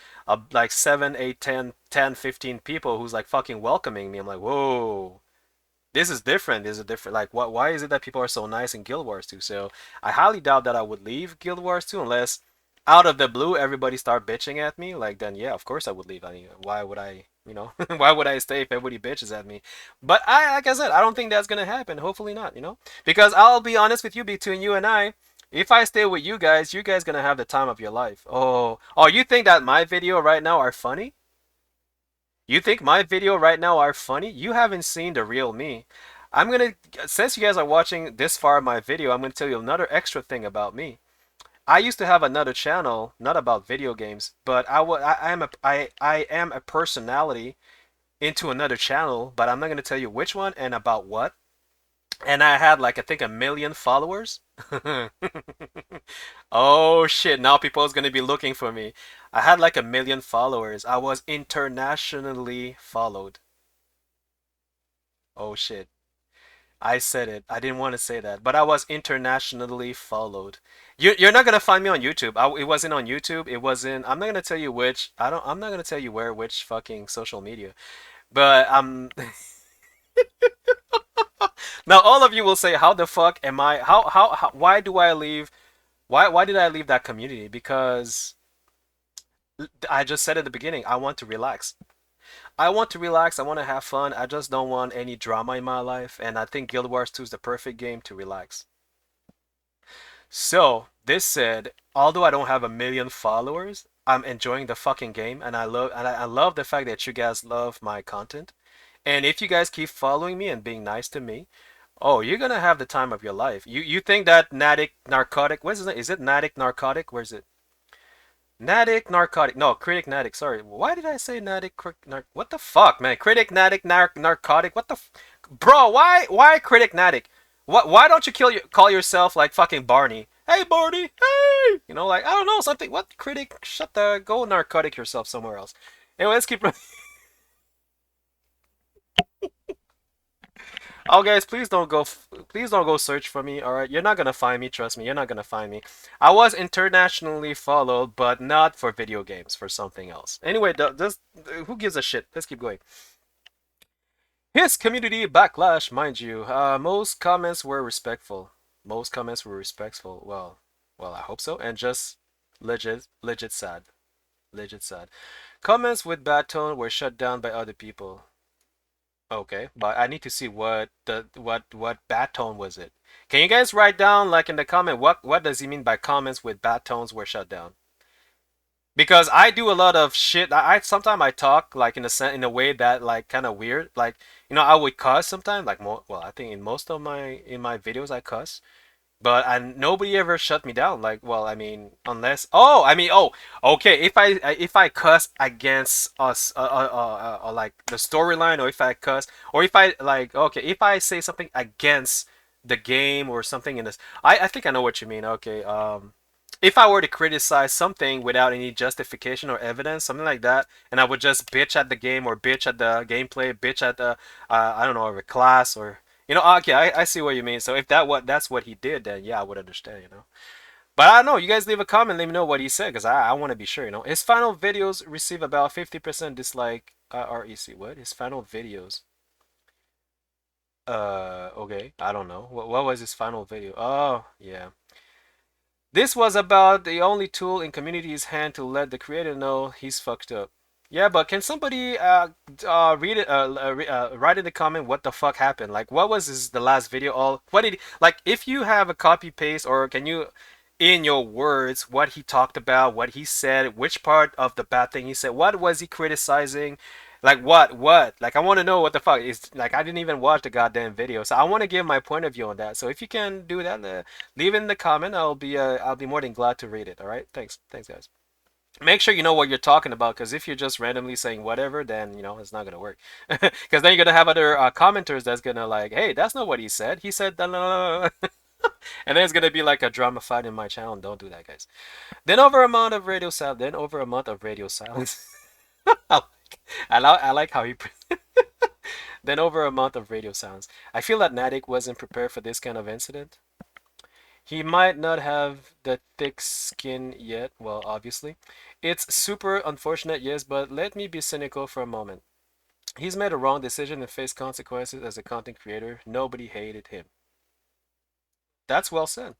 7, 8, 10, 10, 15 people who's like fucking welcoming me. I'm like, whoa. This is different. This is different. Like, what? Why is it that people are so nice in Guild Wars 2? So I highly doubt that I would leave Guild Wars 2 unless out of the blue everybody start bitching at me. Like, then yeah, of course I would leave. I mean, why would I? Why would I stay if everybody bitches at me? But like I said, I don't think that's gonna happen. Hopefully not. Because I'll be honest with you, between you and I, if I stay with you guys gonna have the time of your life. Oh, you think that my video right now are funny? You think my video right now are funny? You haven't seen the real me. Since you guys are watching this far in my video, I'm gonna tell you another extra thing about me. I used to have another channel, not about video games, but I am a personality into another channel, but I'm not gonna tell you which one and about what. And I had like I think 1 million followers. Oh shit, now people's gonna be looking for me. I had like 1 million followers. I was internationally followed. Oh shit. I said it. I didn't want to say that, but I was internationally followed. You're not gonna find me on YouTube. It wasn't on YouTube. It wasn't. I'm not gonna tell you which. I don't. I'm not gonna tell you where, which fucking social media. But now all of you will say, "How the fuck am I? How why do I leave? Why did I leave that community? Because I just said at the beginning, I want to relax. I want to relax. I want to have fun. I just don't want any drama in my life, and I think Guild Wars 2 is the perfect game to relax. So, this said, although I don't have 1 million followers, I'm enjoying the fucking game, and I love the fact that you guys love my content. And if you guys keep following me and being nice to me, oh, you're gonna have the time of your life. You think that Natick narcotic? What is it? Is it Natick narcotic? Where is it? Natick narcotic. No, critic Natick. Sorry. Why did I say Natick? What the fuck, man? Critic Natick narcotic. What the bro? Why critic Natick? What? Why don't you call yourself like fucking Barney? Hey Barney. Hey. Like I don't know something. What critic? Shut the go narcotic yourself somewhere else. Anyway, let's keep. Oh, guys, please don't go search for me. All right, you're not gonna find me. Trust me, you're not gonna find me. I was internationally followed, but not for video games, for something else. Anyway, just who gives a shit? Let's keep going. His community backlash, mind you. Most comments were respectful. Most comments were respectful. Well, I hope so. And just legit sad. Legit sad. Comments with bad tone were shut down by other people. Okay, but I need to see what bad tone was it. Can you guys write down like in the comment what does he mean by comments with bad tones were shut down? Because I do a lot of shit. I sometimes I talk like in a way that like kind of weird. Like I would cuss sometimes. Like well, I think in most of my videos I cuss. But nobody ever shut me down. Like, well, I mean, unless okay. If I cuss against us, like the storyline, or if I cuss, or if I like, okay, if I say something against the game or something in this, I think I know what you mean. Okay, if I were to criticize something without any justification or evidence, something like that, and I would just bitch at the game or bitch at the gameplay, bitch at the I don't know, a class or okay, I see what you mean. So if that's what he did, then yeah, I would understand. But I don't know. You guys leave a comment, let me know what he said, because I want to be sure. His final videos receive about 50% dislike. REC, what? His final videos. Okay, I don't know. What was his final video? Oh, yeah. This was about the only tool in community's hand to let the creator know he's fucked up. Yeah, but can somebody read it write in the comment what the fuck happened? Like what was the last video all what did like if you have a copy paste or can you in your words what he talked about, what he said, which part of the bad thing he said, what was he criticizing? Like what? Like I want to know what the fuck is like I didn't even watch the goddamn video. So I want to give my point of view on that. So if you can do that, leave it in the comment. I'll be more than glad to read it. All right? Thanks. Thanks guys. Make sure you know what you're talking about because if you're just randomly saying whatever, then it's not gonna work. Because then you're gonna have other commenters that's gonna like, hey, that's not what he said. He said, no, no, no, no. And then it's gonna be like a drama fight in my channel. Don't do that, guys. Then over a month of radio silence. Then over a month of radio silence. I like how he. Then over a month of radio silence. I feel that Natick wasn't prepared for this kind of incident. He might not have the thick skin yet, well, obviously. It's super unfortunate, yes, but let me be cynical for a moment. He's made a wrong decision and faced consequences as a content creator. Nobody hated him. That's well said.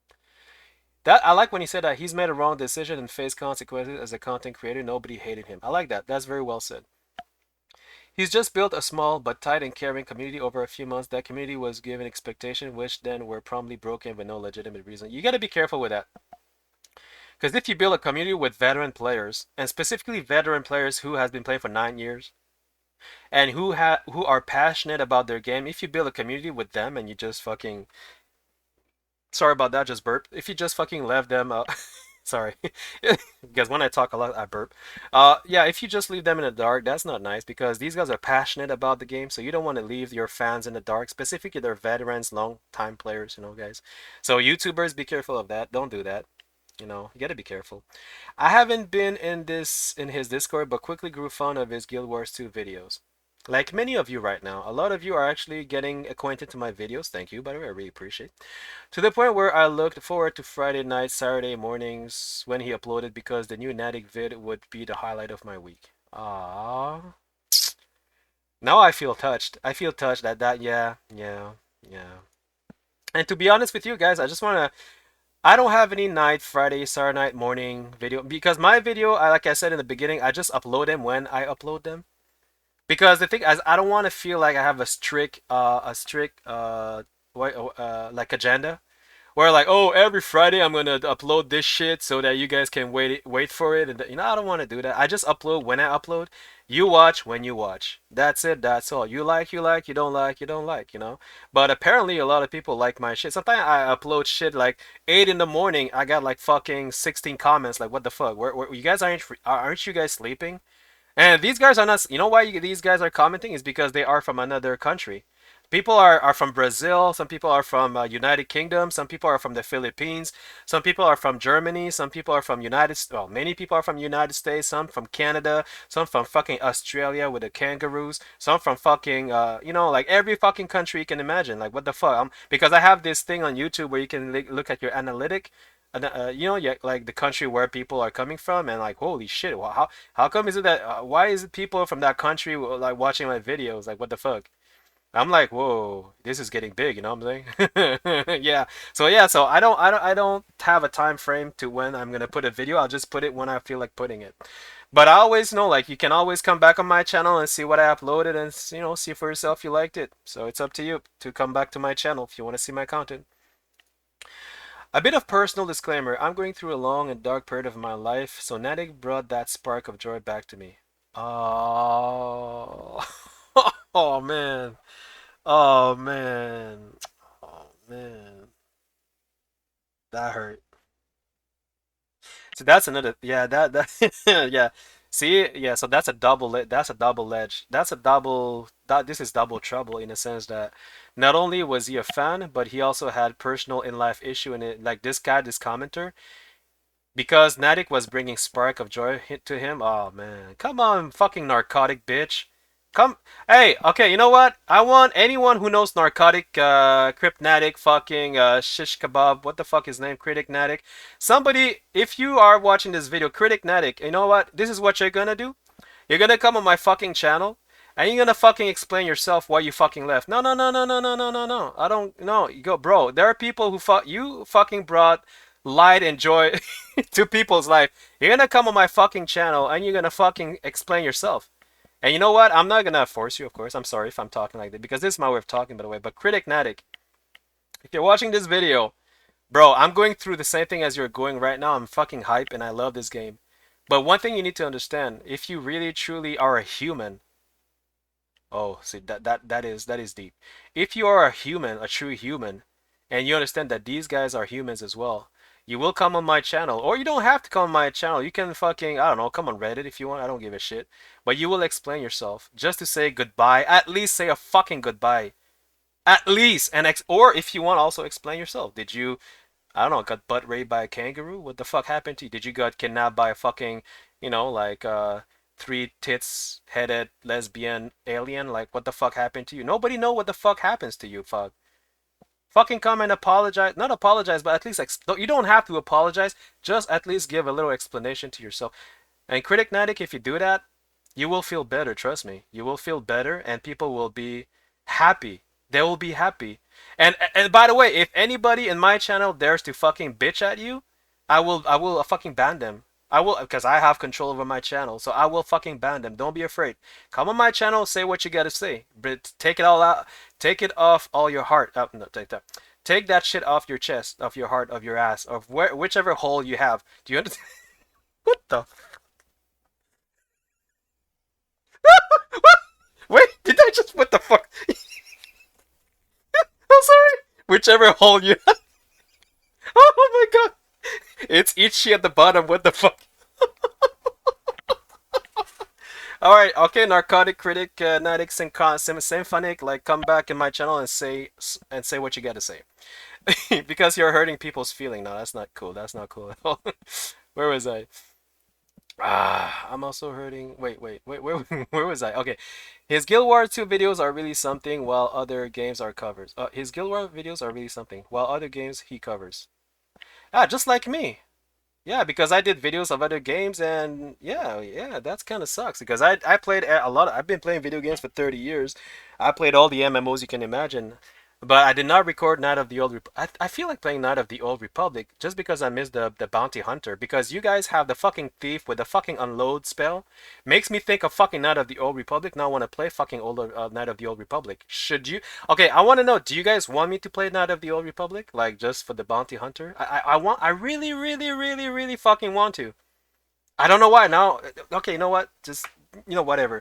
That I like when he said that he's made a wrong decision and faced consequences as a content creator. Nobody hated him. I like that. That's very well said. He's just built a small but tight and caring community over a few months. That community was given expectations, which then were promptly broken with no legitimate reason. You got to be careful with that. Because if you build a community with veteran players, and specifically veteran players who has been playing for 9 years, and who are passionate about their game, if you build a community with them and you just fucking sorry about that, just burp. If you just fucking left them, sorry, because when I talk a lot, I burp. Yeah, if you just leave them in the dark, that's not nice because these guys are passionate about the game, so you don't want to leave your fans in the dark. Specifically, they're veterans, long time players, guys. So YouTubers, be careful of that. Don't do that. You gotta be careful. I haven't been in his Discord, but quickly grew fond of his Guild Wars 2 videos. Like many of you right now, a lot of you are actually getting acquainted to my videos. Thank you, by the way, I really appreciate. To the point where I looked forward to Friday night, Saturday mornings when he uploaded because the new Natick vid would be the highlight of my week. Ah, now I feel touched. I feel touched that yeah, yeah, yeah. And to be honest with you guys, I don't have any night, Friday, Saturday night, morning video because my video, like I said in the beginning, I just upload them when I upload them. Because the thing is, I don't want to feel like I have like agenda where like, oh, every Friday I'm gonna upload this shit so that you guys can wait for it, and I don't want to do that. I just upload when I upload. You watch when you watch. That's it. That's all. You like, you like. You don't like, you don't like. But apparently, a lot of people like my shit. Sometimes I upload shit like 8 in the morning. I got like fucking 16 comments. Like, what the fuck? Where you guys aren't you guys sleeping? And these guys are not. You know why these guys are commenting is because they are from another country. People are from Brazil. Some people are from United Kingdom. Some people are from the Philippines. Some people are from Germany. Some people are from Well, many people are from United States. Some from Canada. Some from fucking Australia with the kangaroos. Some from fucking like every fucking country you can imagine. Like what the fuck? Because I have this thing on YouTube where you can look at your analytic yeah, like the country where people are coming from, and like, holy shit, well, how come is it that why is it people from that country like watching my videos? Like, what the fuck? I'm like, whoa, this is getting big, you know what I'm saying? Yeah, so I don't have a time frame to when I'm gonna put a video. I'll just put it when I feel like putting it. But I always know, like, you can always come back on my channel and see what I uploaded and, see for yourself if you liked it. So it's up to you to come back to my channel if you want to see my content. A bit of personal disclaimer. I'm going through a long and dark period of my life, so Natick brought that spark of joy back to me. Oh, oh man. Oh man. Oh man. That hurt. So that's another, yeah, that yeah. See, yeah, so that's a double edge. That's a double that this is double trouble in the sense that not only was he a fan, but he also had personal in life issue in it. Like this guy, this commenter, because Natick was bringing spark of joy to him. Oh man, come on, fucking narcotic bitch. Come, hey, okay, you know what? I want anyone who knows narcotic, Crypt Natick, fucking shish kebab. What the fuck is his name? Critic Natick. Somebody, if you are watching this video, Critic Natick, you know what? This is what you're gonna do. You're gonna come on my fucking channel and you're gonna fucking explain yourself why you fucking left. No, no, no, no, no, no, no, no, no. I don't. No, you go, bro. There are people who you fucking brought light and joy to people's life. You're gonna come on my fucking channel and you're gonna fucking explain yourself. And you know what? I'm not gonna force you, of course. I'm sorry if I'm talking like that because this is my way of talking, by the way. But Critic Natick, if you're watching this video, bro, I'm going through the same thing as you're going right now. I'm fucking hype and I love this game. But one thing you need to understand, if you really truly are a human, oh, see that is deep. If you are a human, a true human, and you understand that these guys are humans as well, you will come on my channel, or you don't have to come on my channel. You can fucking, I don't know, come on Reddit if you want. I don't give a shit. But you will explain yourself just to say goodbye. At least say a fucking goodbye. At least, or if you want, also explain yourself. Did you, I don't know, got butt raped by a kangaroo? What the fuck happened to you? Did you got kidnapped by a fucking, like three tits headed lesbian alien? Like what the fuck happened to you? Nobody know what the fuck happens to you, fuck. Fucking come and apologize. Not apologize, but at least you don't have to apologize. Just at least give a little explanation to yourself. And Critic Natick, if you do that, you will feel better, trust me. You will feel better and people will be happy. They will be happy. And by the way, if anybody in my channel dares to fucking bitch at you, I will fucking ban them. I will because I have control over my channel. So I will fucking ban them. Don't be afraid. Come on my channel, say what you got to say. But take it all out. Take it off all your heart. Oh, no, take that. Take that shit off your chest, off your heart, of your ass, of whichever hole you have. Do you understand? What the Wait, did I just what the fuck? I'm sorry. Whichever hole you have. Oh my god. It's itchy at the bottom. What the fuck? All right, okay, narcotic critic, Natick symphonic, like come back in my channel and say what you got to say, because you're hurting people's feeling. No, that's not cool. That's not cool at all. Where was I? Ah, I'm also hurting. Wait. Where was I? Okay, his Guild Wars 2 videos are really something, while other games are covers. His Guild Wars videos are really something, while other games he covers. Ah, just like me. Yeah, because I did videos of other games, and yeah, that's kind of sucks because I played a lot. I've been playing video games for 30 years. I played all the MMOs you can imagine, but I did not record Night of the Old. I feel like playing Night of the Old Republic just because I miss the bounty hunter. Because you guys have the fucking thief with the fucking unload spell, makes me think of fucking Night of the Old Republic. Now I want to play fucking Night of the Old Republic. Should you? Okay, I want to know. Do you guys want me to play Night of the Old Republic, like just for the bounty hunter? I want. I really, really, really, really fucking want to. I don't know why now. Okay, you know what? Just whatever.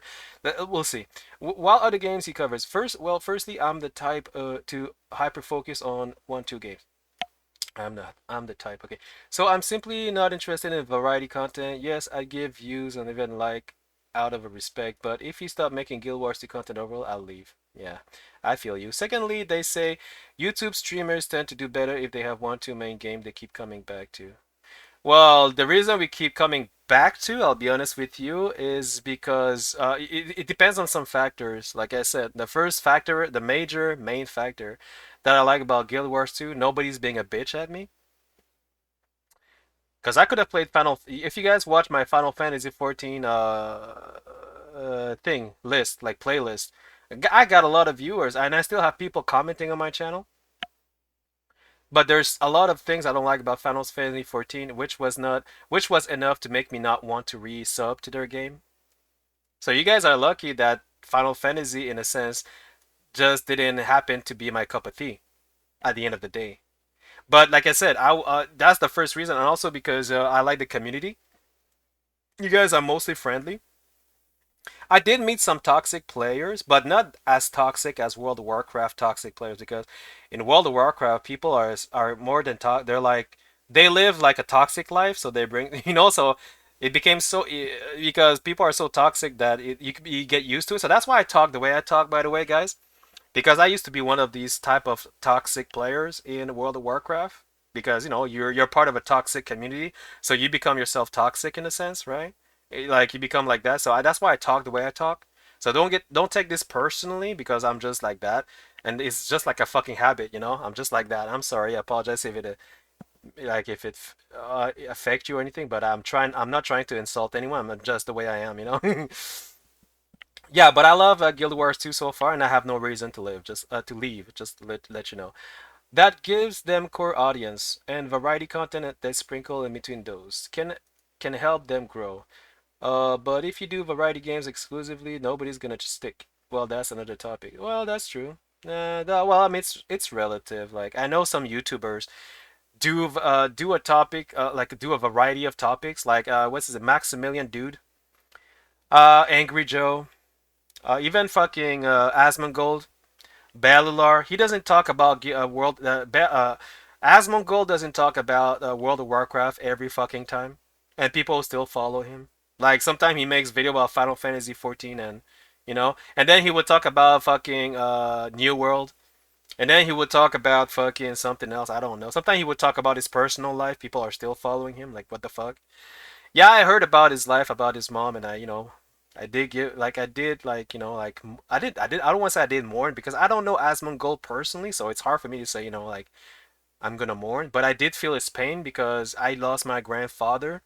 We'll see. While other games he covers, firstly, I'm the type to hyper focus on 1-2 games. I'm not. I'm the type. Okay, so I'm simply not interested in variety content. Yes, I give views and even like out of a respect, but if you stop making Guild Wars 2 content overall, I'll leave. Yeah, I feel you. Secondly, they say YouTube streamers tend to do better if they have 1-2 main game they keep coming back to. Well, the reason we keep coming back to, I'll be honest with you, is because it depends on some factors. Like I said, the first factor, the major main factor that I like about Guild Wars 2, nobody's being a bitch at me. Because I could have played if you guys watch my Final Fantasy 14 thing, list, like playlist, I got a lot of viewers, and I still have people commenting on my channel. But there's a lot of things I don't like about Final Fantasy 14, which was enough to make me not want to re-sub to their game. So you guys are lucky that Final Fantasy, in a sense, just didn't happen to be my cup of tea at the end of the day. But like I said, I that's the first reason, and also because I like the community. You guys are mostly friendly. I did meet some toxic players, but not as toxic as World of Warcraft toxic players. Because in World of Warcraft, people are more than talk. They're like they live like a toxic life, so they bring So it became so because people are so toxic that you get used to it. So that's why I talk the way I talk. By the way, guys, because I used to be one of these type of toxic players in World of Warcraft. Because you're part of a toxic community, so you become yourself toxic in a sense, right? Like you become like that. So that's why I talk the way I talk. So don't take this personally because I'm just like that, and it's just like a fucking habit. I'm just like that. I'm sorry. I apologize if if it affect you or anything, but I'm not trying to insult anyone. I'm just the way I am. Yeah, but I love Guild Wars 2 so far, and I have no reason to live, just to leave, just to let you know. That gives them core audience and variety content that they sprinkle in between those can help them grow. But if you do variety games exclusively, nobody's gonna stick. Well, that's another topic. Well, that's true. Well, I mean, it's relative. Like I know some YouTubers do a topic like do a variety of topics. Like what's his Maximilian dude, Angry Joe, even fucking Asmongold. Balular, he doesn't talk about Asmongold doesn't talk about World of Warcraft every fucking time, and people still follow him. Like sometimes he makes video about Final Fantasy 14 and then he would talk about fucking New World, and then he would talk about fucking something else. I don't know. Sometimes he would talk about his personal life. People are still following him. Like what the fuck? Yeah, I heard about his life, about his mom, and I did give like I did like like I don't want to say I did mourn because I don't know Asmongold personally, so it's hard for me to say like I'm gonna mourn, but I did feel his pain because I lost my grandfather,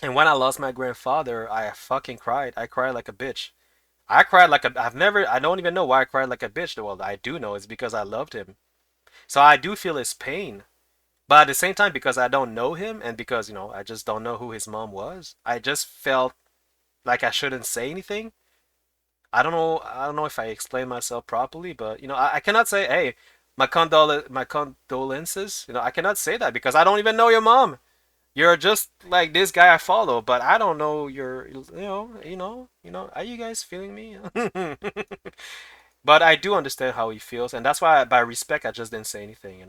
and when I lost my grandfather, I fucking cried. I cried like a bitch. I cried like I don't even know why I cried like a bitch. Well, I do know it's because I loved him. So I do feel his pain. But at the same time, because I don't know him and because, I just don't know who his mom was, I just felt like I shouldn't say anything. I don't know if I explained myself properly, but I cannot say, hey, my condolences. I cannot say that because I don't even know your mom. You're just like this guy I follow, but I don't know your, are you guys feeling me? But I do understand how he feels, and that's why, by respect, I just didn't say anything.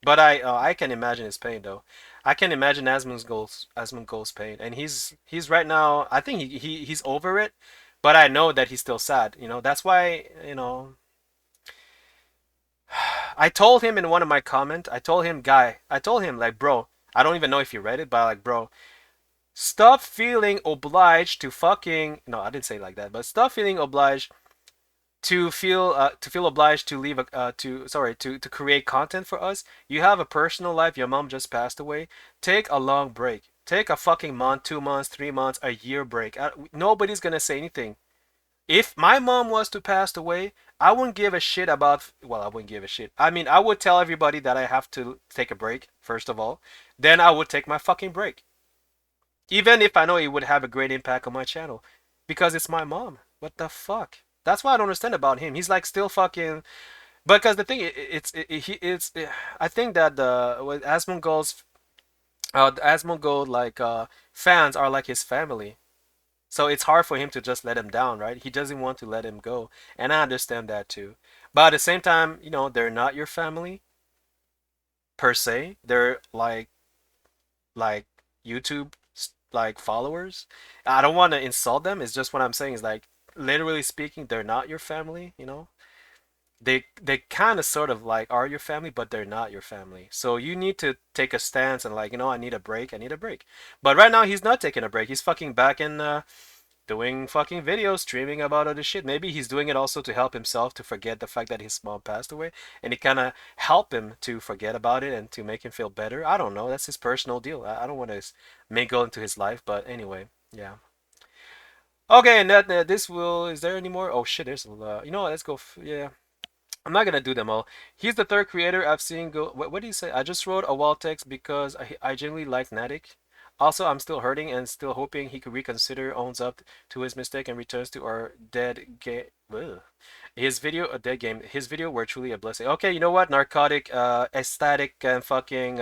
But I can imagine his pain though. I can imagine Asmongold's pain, and he's right now. I think he's over it, but I know that he's still sad. That's why I told him in one of my comments. I told him like, bro, I don't even know if you read it, but like, bro, stop feeling obliged to fucking. No, I didn't say it like that, but stop feeling obliged to feel obliged to leave a to sorry to create content for us. You have a personal life. Your mom just passed away. Take a long break. Take a fucking month, 2 months, 3 months, a year break. Nobody's gonna say anything. If my mom was to pass away, I wouldn't give a shit about. Well, I wouldn't give a shit. I mean, I would tell everybody that I have to take a break first of all. Then I would take my fucking break, even if I know it would have a great impact on my channel, because it's my mom. What the fuck? That's what I don't understand about him. He's like still fucking. Because the thing, I think that the with Asmongold like fans are like his family. So it's hard for him to just let him down, right? He doesn't want to let him go, and I understand that too. But at the same time, they're not your family per se. They're like YouTube like followers. I don't want to insult them. It's just what I'm saying is like literally speaking, they're not your family. They kind of sort of like are your family, but they're not your family. So you need to take a stance and like, I need a break. I need a break. But right now he's not taking a break. He's fucking back in doing fucking videos, streaming about other shit. Maybe he's doing it also to help himself to forget the fact that his mom passed away, and it kind of help him to forget about it and to make him feel better. I don't know. That's his personal deal. I don't want to mingle into his life, but anyway, yeah. Okay, and that this will. Is there any more? Oh shit, there's a lot. You know what? Let's go. Yeah. I'm not gonna do them all. He's the third creator I've seen go. What do you say? I just wrote a wall text because I genuinely like Natick. Also, I'm still hurting and still hoping he could reconsider, owns up to his mistake, and returns to our dead game. His video, a dead game. His video were truly a blessing. Okay, you know what? Narcotic, ecstatic, and fucking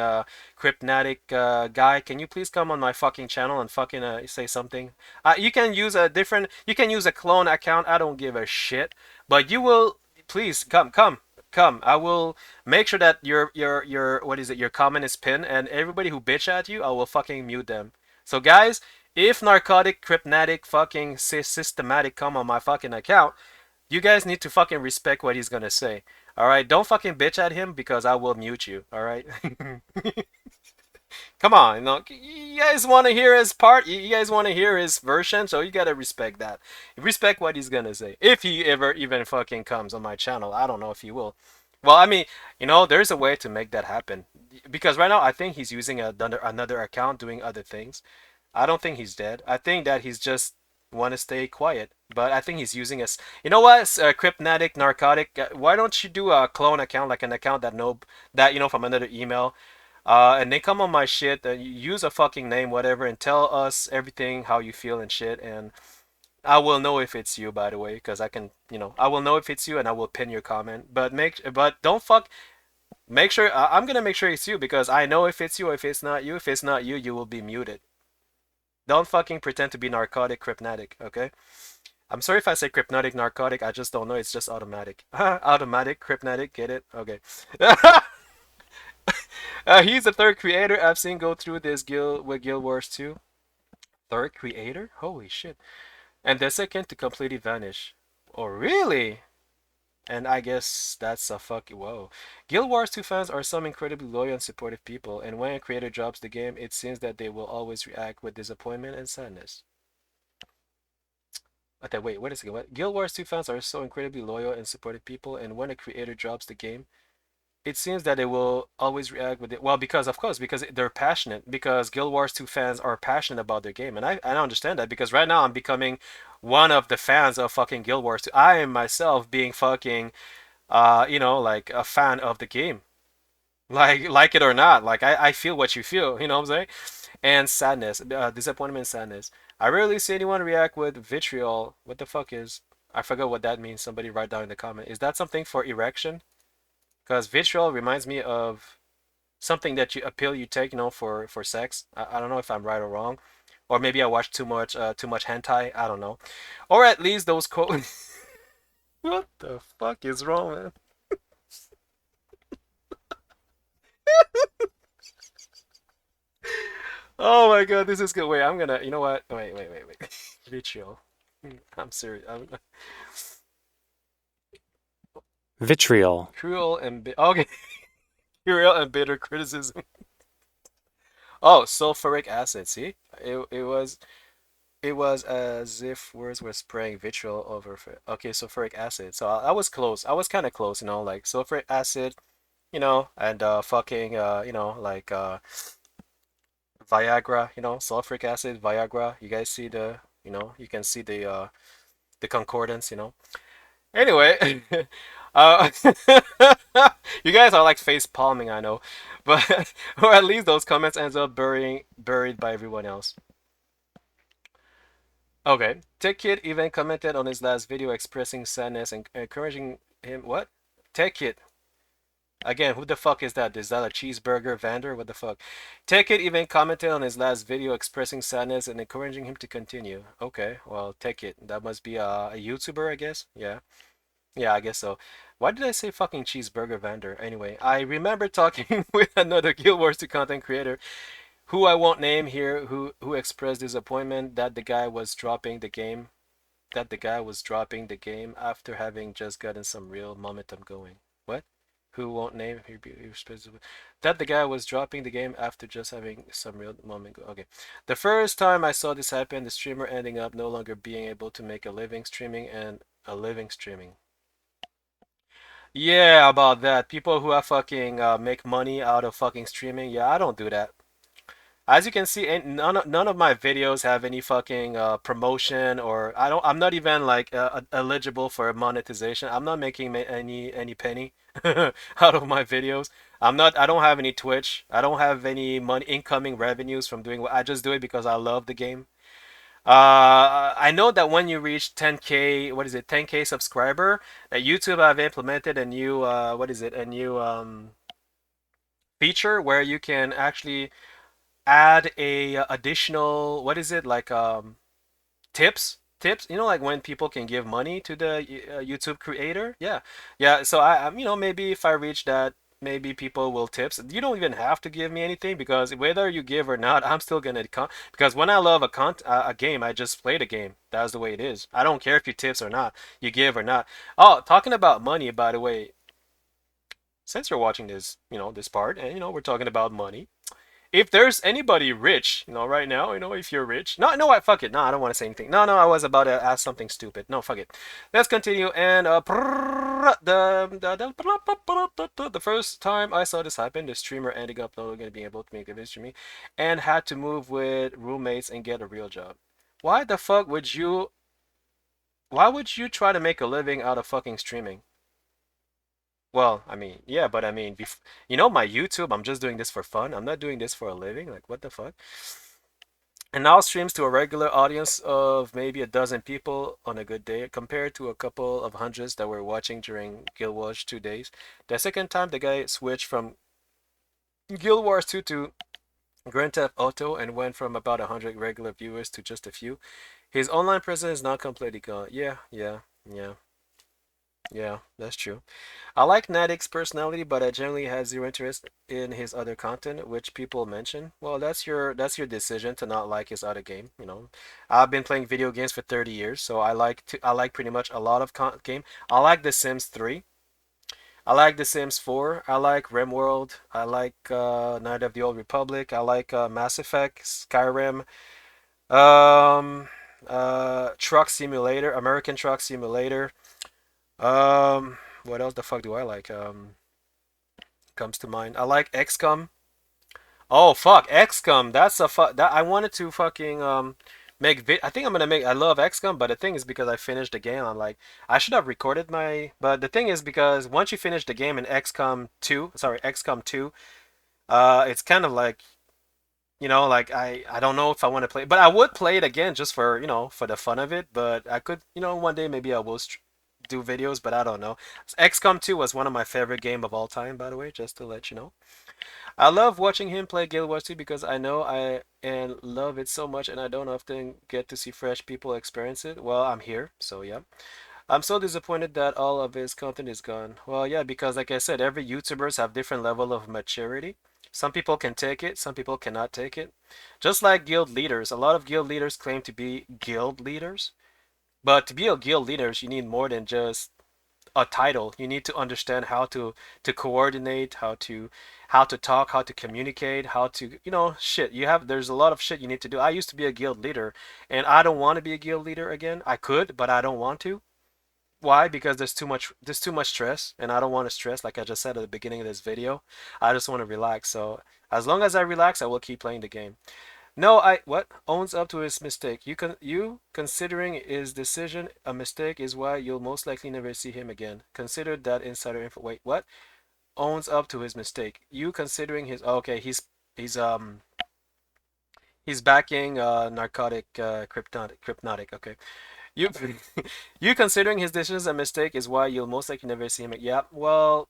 cryptnatic guy. Can you please come on my fucking channel and fucking say something? You can use a different. You can use a clone account. I don't give a shit. But you will please come. I will make sure that your what is it? Your comment is pinned, and everybody who bitch at you, I will fucking mute them. So guys, if narcotic, cryptnatic, fucking systematic come on my fucking account, you guys need to fucking respect what he's gonna say. All right, don't fucking bitch at him because I will mute you. All right. Come on, you guys want to hear his part. You guys want to hear his version, so you gotta respect that. Respect what he's gonna say. If he ever even fucking comes on my channel, I don't know if he will. Well, I mean, there's a way to make that happen. Because right now, I think he's using another account doing other things. I don't think he's dead. I think that he's just want to stay quiet. But I think he's using us. You know what? Cryptnatic, narcotic. Why don't you do a clone account, like an account that from another email, and they come on my shit, use a fucking name, whatever, and tell us everything how you feel and shit, and I will know if it's you, by the way, because I can, I will know if it's you, and I will pin your comment. But don't fuck. Make sure I'm gonna make sure it's you because I know if it's you. If it's not you, you will be muted. Don't fucking pretend to be narcotic, cryptnatic, okay? I'm sorry if I say cryptnatic, narcotic. I just don't know. It's just automatic. Automatic, cryptnatic. Get it? Okay. He's the third creator I've seen go through this guild with Guild Wars 2. Third creator? Holy shit. And the second to completely vanish. Oh, really? And I guess that's a fucking whoa. Guild Wars 2 fans are some incredibly loyal and supportive people, and when a creator drops the game, it seems that they will always react with disappointment and sadness. Okay, wait, wait a second. What? Guild Wars 2 fans are so incredibly loyal and supportive people, and when a creator drops the game, it seems that they will always react with it. Well, because of course, because they're passionate. Because Guild Wars 2 fans are passionate about their game, and I understand that because right now I'm becoming one of the fans of fucking Guild Wars 2. I am myself being fucking, like a fan of the game, like it or not. Like I feel what you feel. You know what I'm saying? And sadness, disappointment, sadness. I rarely see anyone react with vitriol. What the fuck is? I forgot what that means. Somebody write down in the comment. Is that something for erection? Because vitriol reminds me of something that a pill you take, for sex. I don't know if I'm right or wrong, or maybe I watched too much hentai. I don't know, or at least those quotes. What the fuck is wrong, man? Oh my god, this is good. Wait, I'm gonna. You know what? Wait. Vitriol. I'm serious. Vitriol. Cruel and okay, cruel and bitter criticism. Oh, sulfuric acid. See, it was as if words were spraying vitriol over. Okay, sulfuric acid. So I was close. I was kind of close, like sulfuric acid, and fucking, like Viagra, sulfuric acid, Viagra. You guys see you can see the concordance. Anyway, uh, you guys are like face palming, I know, but or at least those comments ends up buried by everyone else. Okay. Tech Kid even commented on his last video expressing sadness and encouraging him. What? Tech Kid. Again, who the fuck is that? Is that a cheeseburger vendor? What the fuck? Tech Kid even commented on his last video expressing sadness and encouraging him to continue. Okay, well, Tech Kid. That must be a YouTuber, I guess. Yeah. Yeah, I guess so. Why did I say fucking cheeseburger vendor? Anyway, I remember talking with another Guild Wars 2 content creator who I won't name here, who expressed disappointment that the guy was dropping the game after having just gotten some real momentum going. What? Who won't name? He expressed that the guy was dropping the game after just having some real moment. Okay, the first time I saw this happen, the streamer ending up no longer being able to make a living streaming and a living streaming. Yeah, about that. People who are fucking make money out of fucking streaming. Yeah, I don't do that. As you can see, none of my videos have any fucking promotion, or I'm not even like eligible for monetization. I'm not making any penny out of my videos. I don't have any Twitch. I don't have any money incoming revenues from doing what I just do it because I love the game. I know that when you reach 10K, what is it, 10K subscriber, that YouTube have implemented a new what is it, a new feature where you can actually add a additional, what is it, like tips, like when people can give money to the YouTube creator. Yeah, yeah. So maybe if I reach that, maybe people will tips. You don't even have to give me anything, because whether you give or not, I'm still gonna because when I love a game, I just play the game. That's the way it is. I don't care if you tips or not, you give or not. Oh, talking about money, by the way, since you're watching this, this part, and we're talking about money, if there's anybody rich, right now, if you're rich, no, no, what, fuck it, no, I don't want to say anything. No, no, I was about to ask something stupid. No, fuck it. Let's continue. And the first time I saw this happen, the streamer ended up not going to be able to make a video streaming, and had to move with roommates and get a real job. Why the fuck would you? Why would you try to make a living out of fucking streaming? Well, I mean, yeah, but I mean, my YouTube, I'm just doing this for fun. I'm not doing this for a living. Like, what the fuck? And now streams to a regular audience of maybe a dozen people on a good day, compared to a couple of hundreds that were watching during Guild Wars 2 days. The second time the guy switched from Guild Wars 2 to Grand Theft Auto and went from about 100 regular viewers to just a few. His online presence is not completely gone. Yeah, yeah, yeah, yeah, that's true. I like Natick's personality, but I generally have zero interest in his other content, which people mention. Well, that's your decision to not like his other game. I've been playing video games for 30 years, so I like pretty much a lot of game. I like The Sims 3. I like The Sims 4. I like RimWorld. I like Night of the Old Republic. I like Mass Effect, Skyrim. Um, Truck Simulator, American Truck Simulator. What else the fuck do I like? Comes to mind. I like XCOM. Oh fuck, XCOM. That's a fuck. That I wanted to fucking I think I'm gonna make. I love XCOM, but the thing is, because I finished the game, I'm like, I should have recorded my. But the thing is, because once you finish the game in XCOM 2, it's kind of like, like I don't know if I want to play, but I would play it again just for the fun of it. But I could, one day maybe I will do videos, but I don't know. XCOM 2 was one of my favorite game of all time, by the way, just to let you know. I love watching him play Guild Wars 2 because I know I and love it so much, and I don't often get to see fresh people experience it. Well, I'm here, so yeah. I'm so disappointed that all of his content is gone. Well, yeah, because like I said, every YouTubers have different level of maturity. Some people can take it, some people cannot take it. Just like guild leaders, a lot of guild leaders claim to be guild leaders, but to be a guild leader, you need more than just a title. You need to understand how to coordinate, how to talk, how to communicate, how to shit. There's a lot of shit you need to do. I used to be a guild leader, and I don't want to be a guild leader again. I could, but I don't want to. Why? Because there's too much stress, and I don't want to stress. Like I just said at the beginning of this video, I just want to relax. So as long as I relax, I will keep playing the game. No, I what owns up to his mistake. You considering his decision a mistake is why you'll most likely never see him again. Consider that insider info. Wait, what? Owns up to his mistake. You considering his okay, he's he's backing narcotic crypnotic. Okay. You you considering his decisions a mistake is why you'll most likely never see him. Yeah, well,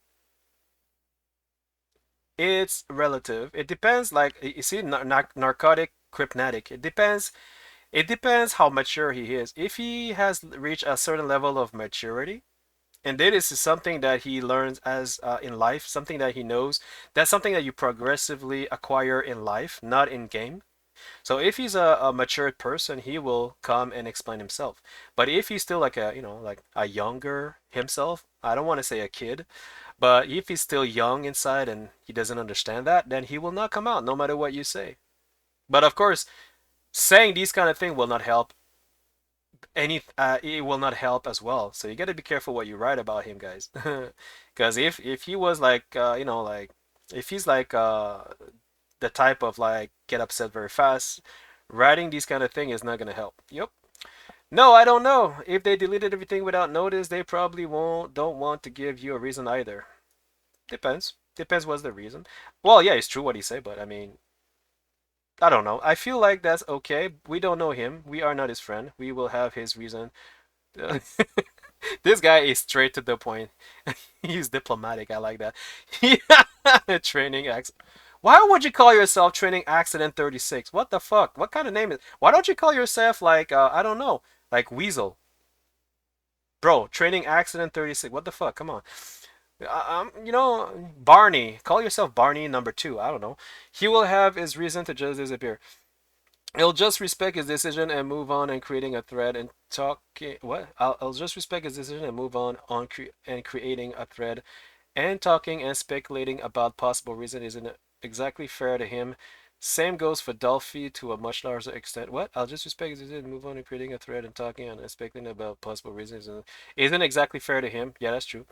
it's relative. It depends. Like you see, narcotic crypnotic. It depends how mature he is. If he has reached a certain level of maturity, and this is something that he learns as in life, something that he knows, that's something that you progressively acquire in life, not in game. So if he's a matured person, he will come and explain himself. But if he's still like a younger himself, I don't want to say a kid, but if he's still young inside and he doesn't understand that, then he will not come out no matter what you say. But of course, saying these kind of things will not help it will not help as well. So you got to be careful what you write about him, guys. Because if he was like if he's like the type of like get upset very fast. Writing these kind of thing is not gonna help. Yep. No, I don't know. If they deleted everything without notice, they probably won't don't want to give you a reason either. Depends. Depends what's the reason. Well, yeah, it's true what he said, but I mean, I don't know. I feel like that's okay. We don't know him. We are not his friend. We will have his reason. This guy is straight to the point. He's diplomatic. I like that. Yeah, training accident. Why would you call yourself Training Accident 36? What the fuck? What kind of name is? Why don't you call yourself like I don't know, like Weasel, bro? Training Accident 36. What the fuck? Come on. Barney. Call yourself Barney number two. I don't know. He will have his reason to just disappear. He'll just respect his decision and move on and creating a thread and talking. What? I'll just respect his decision and move on creating a thread and talking and speculating about possible reason isn't exactly fair to him. Same goes for Dolphy to a much larger extent. What? I'll just respect his decision and move on and creating a thread and talking and speculating about possible reasons isn't exactly fair to him. Yeah, that's true.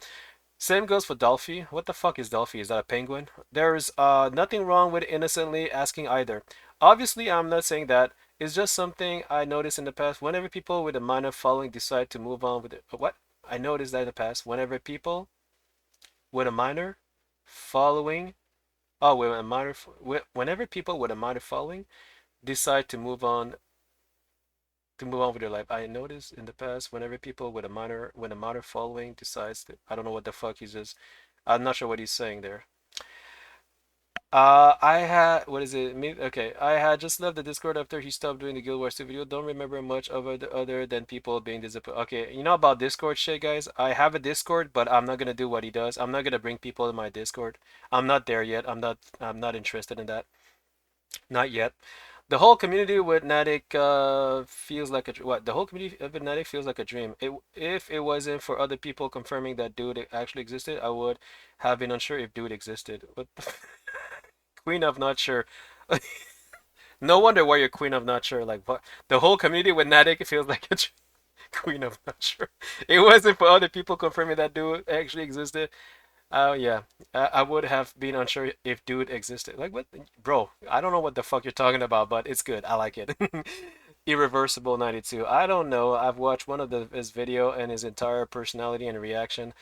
Same goes for Dolphy. What the fuck is Dolphy? Is that a penguin? There's nothing wrong with innocently asking either. Obviously, I'm not saying that. It's just something I noticed in the past. Whenever people with a minor following decide to move on with it. What? I noticed that in the past. Whenever people with a minor following. Oh, with a minor. Whenever people with a minor following decide to move on with their life. I noticed in the past whenever people with a minor following decides to, I don't know what the fuck he's just, I'm not sure what he's saying there. I had what is it? Okay, I had just left the Discord after he stopped doing the Guild Wars 2 video. Don't remember much of it other than people being disappointed. Okay, you know about Discord shit, guys? I have a Discord, but I'm not gonna do what he does. I'm not gonna bring people to my Discord. I'm not there yet. I'm not interested in that. Not yet. The whole community with Natick feels like a what? The whole community with Natick feels like a dream. If it wasn't for other people confirming that dude actually existed, I would have been unsure if dude existed. What the Queen of not sure. No wonder why you're Queen of not sure. Like, what? The whole community with Natick feels like a Queen of not sure. It wasn't for other people confirming that dude actually existed. Oh yeah, I would have been unsure if dude existed. Like what, bro? I don't know what the fuck you're talking about, but it's good. I like it. Irreversible 92. I don't know. I've watched one of his video and his entire personality and reaction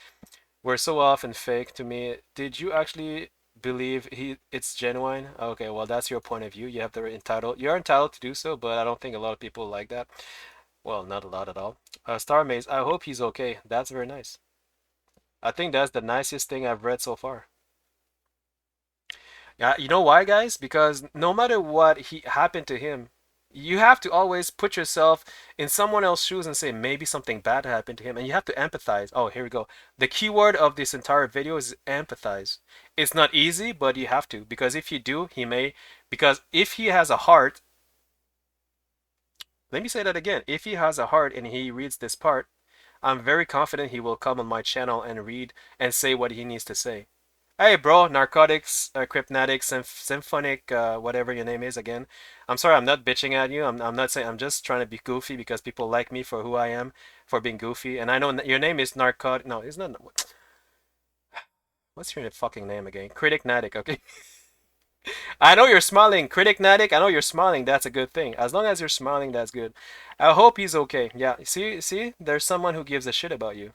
were so off and fake to me. Did you actually believe it's genuine? Okay, well that's your point of view. You're entitled to do so, but I don't think a lot of people like that. Well, not a lot at all. Star Maze, I hope he's okay. That's very nice. I think that's the nicest thing I've read so far. Yeah, you know why, guys? Because no matter what he happened to him, you have to always put yourself in someone else's shoes and say maybe something bad happened to him, and you have to empathize. Oh, here we go. The keyword of this entire video is empathize. It's not easy, but you have to, because if you do, he may. Because if he has a heart, let me say that again. If he has a heart and he reads this part, I'm very confident he will come on my channel and read and say what he needs to say. Hey, bro, narcotics, cryptnatics, symphonic, whatever your name is again. I'm sorry, I'm not bitching at you. I'm not saying, I'm just trying to be goofy because people like me for who I am, for being goofy. And I know your name is narcotic. No, it's not. What's your fucking name again? Critic Natic, okay? I know you're smiling. Critic Natic, I know you're smiling. That's a good thing. As long as you're smiling, that's good. I hope he's okay. Yeah, see, there's someone who gives a shit about you.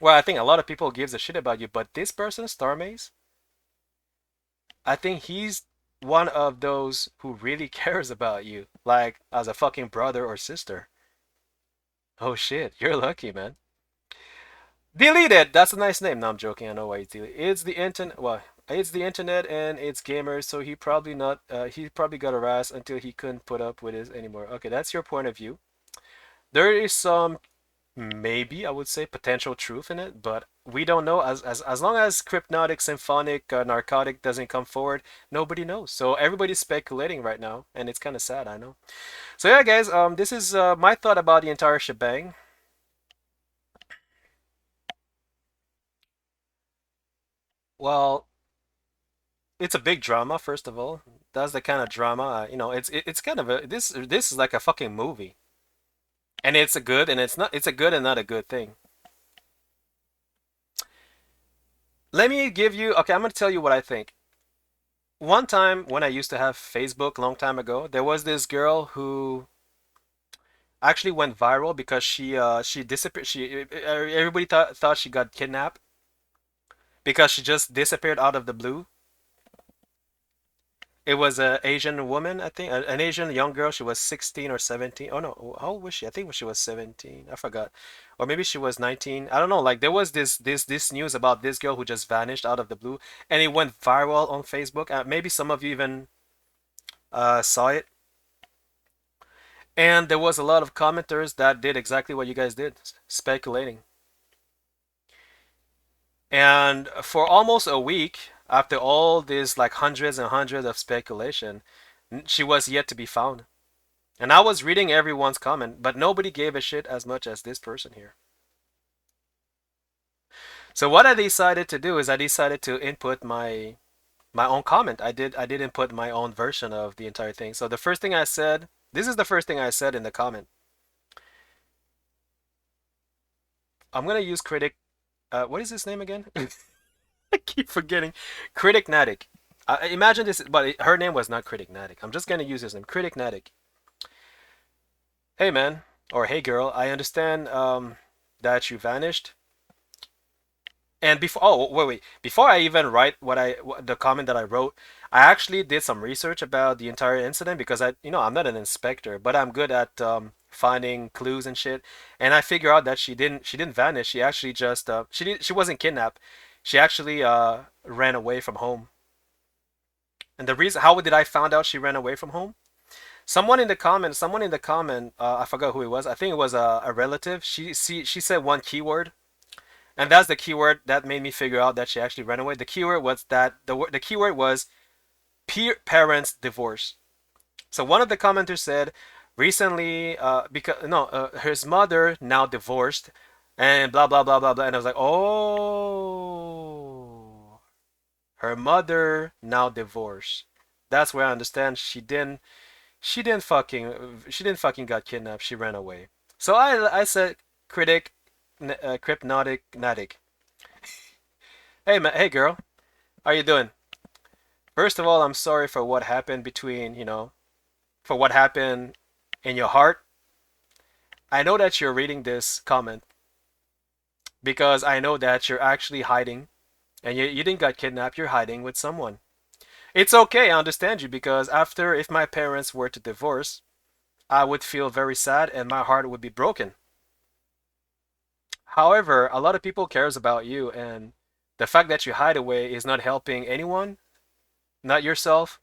Well, I think a lot of people gives a shit about you, but this person, Star Maze, I think he's one of those who really cares about you, like as a fucking brother or sister. Oh shit, you're lucky, man. Deleted. That's a nice name. No, I'm joking. I know why he's deleted. It's the internet. Well, it's the internet and it's gamers, so he probably not. He probably got harassed until he couldn't put up with it anymore. Okay, that's your point of view. There is some maybe I would say potential truth in it, but we don't know. As long as Crypnotic Symphonic Narcotic doesn't come forward, nobody knows. So everybody's speculating right now, and it's kind of sad, I know. So yeah, guys, this is my thought about the entire shebang. Well, it's a big drama, first of all. That's the kind of drama, it's kind of this is like a fucking movie, and it's a good and it's not it's a good and not a good thing. Let me give you. Okay, I'm gonna tell you what I think. One time when I used to have Facebook long time ago, there was this girl who actually went viral because she disappeared. She everybody thought she got kidnapped because she just disappeared out of the blue. It was an Asian woman, I think, an Asian young girl. She was 16 or 17. Oh no, how old was she? I think she was 17. I forgot. Or maybe she was 19. I don't know. Like there was this news about this girl who just vanished out of the blue and it went viral on Facebook. Maybe some of you even saw it. And there was a lot of commenters that did exactly what you guys did, speculating. And for almost a week, after all these like hundreds and hundreds of speculation, she was yet to be found. And I was reading everyone's comment, but nobody gave a shit as much as this person here. So what I decided to do is I decided to input my own comment. I did input my own version of the entire thing. So the first thing I said, this is the first thing I said in the comment. I'm gonna use critic. What is his name again? I keep forgetting. Critic Natic. Imagine this, but her name was not Critic Natic. I'm just gonna use his name, Critic Natic. Hey man, or hey girl, I understand that you vanished. And before, oh wait, before I even write the comment that I wrote, I actually did some research about the entire incident because I'm not an inspector, but I'm good at finding clues and shit. And I figure out that she didn't vanish. She actually just she wasn't kidnapped. She actually ran away from home. And the reason, how did I find out she ran away from home? Someone in the comment, I forgot who it was. I think it was a relative. She said one keyword, and that's the keyword that made me figure out that she actually ran away. The keyword was that the keyword was parents divorce. So one of the commenters said recently, because no, his mother now divorced, and blah blah blah blah blah. And I was like, oh, her mother now divorced. That's where I understand she didn't fucking got kidnapped. She ran away. So I said critic, crypnotic natic. Hey man, hey girl, how you doing? First of all, I'm sorry for what happened for what happened in your heart. I know that you're reading this comment because I know that you're actually hiding and you didn't get kidnapped, you're hiding with someone. It's okay, I understand you because after if my parents were to divorce, I would feel very sad and my heart would be broken. However, a lot of people cares about you and the fact that you hide away is not helping anyone, not yourself,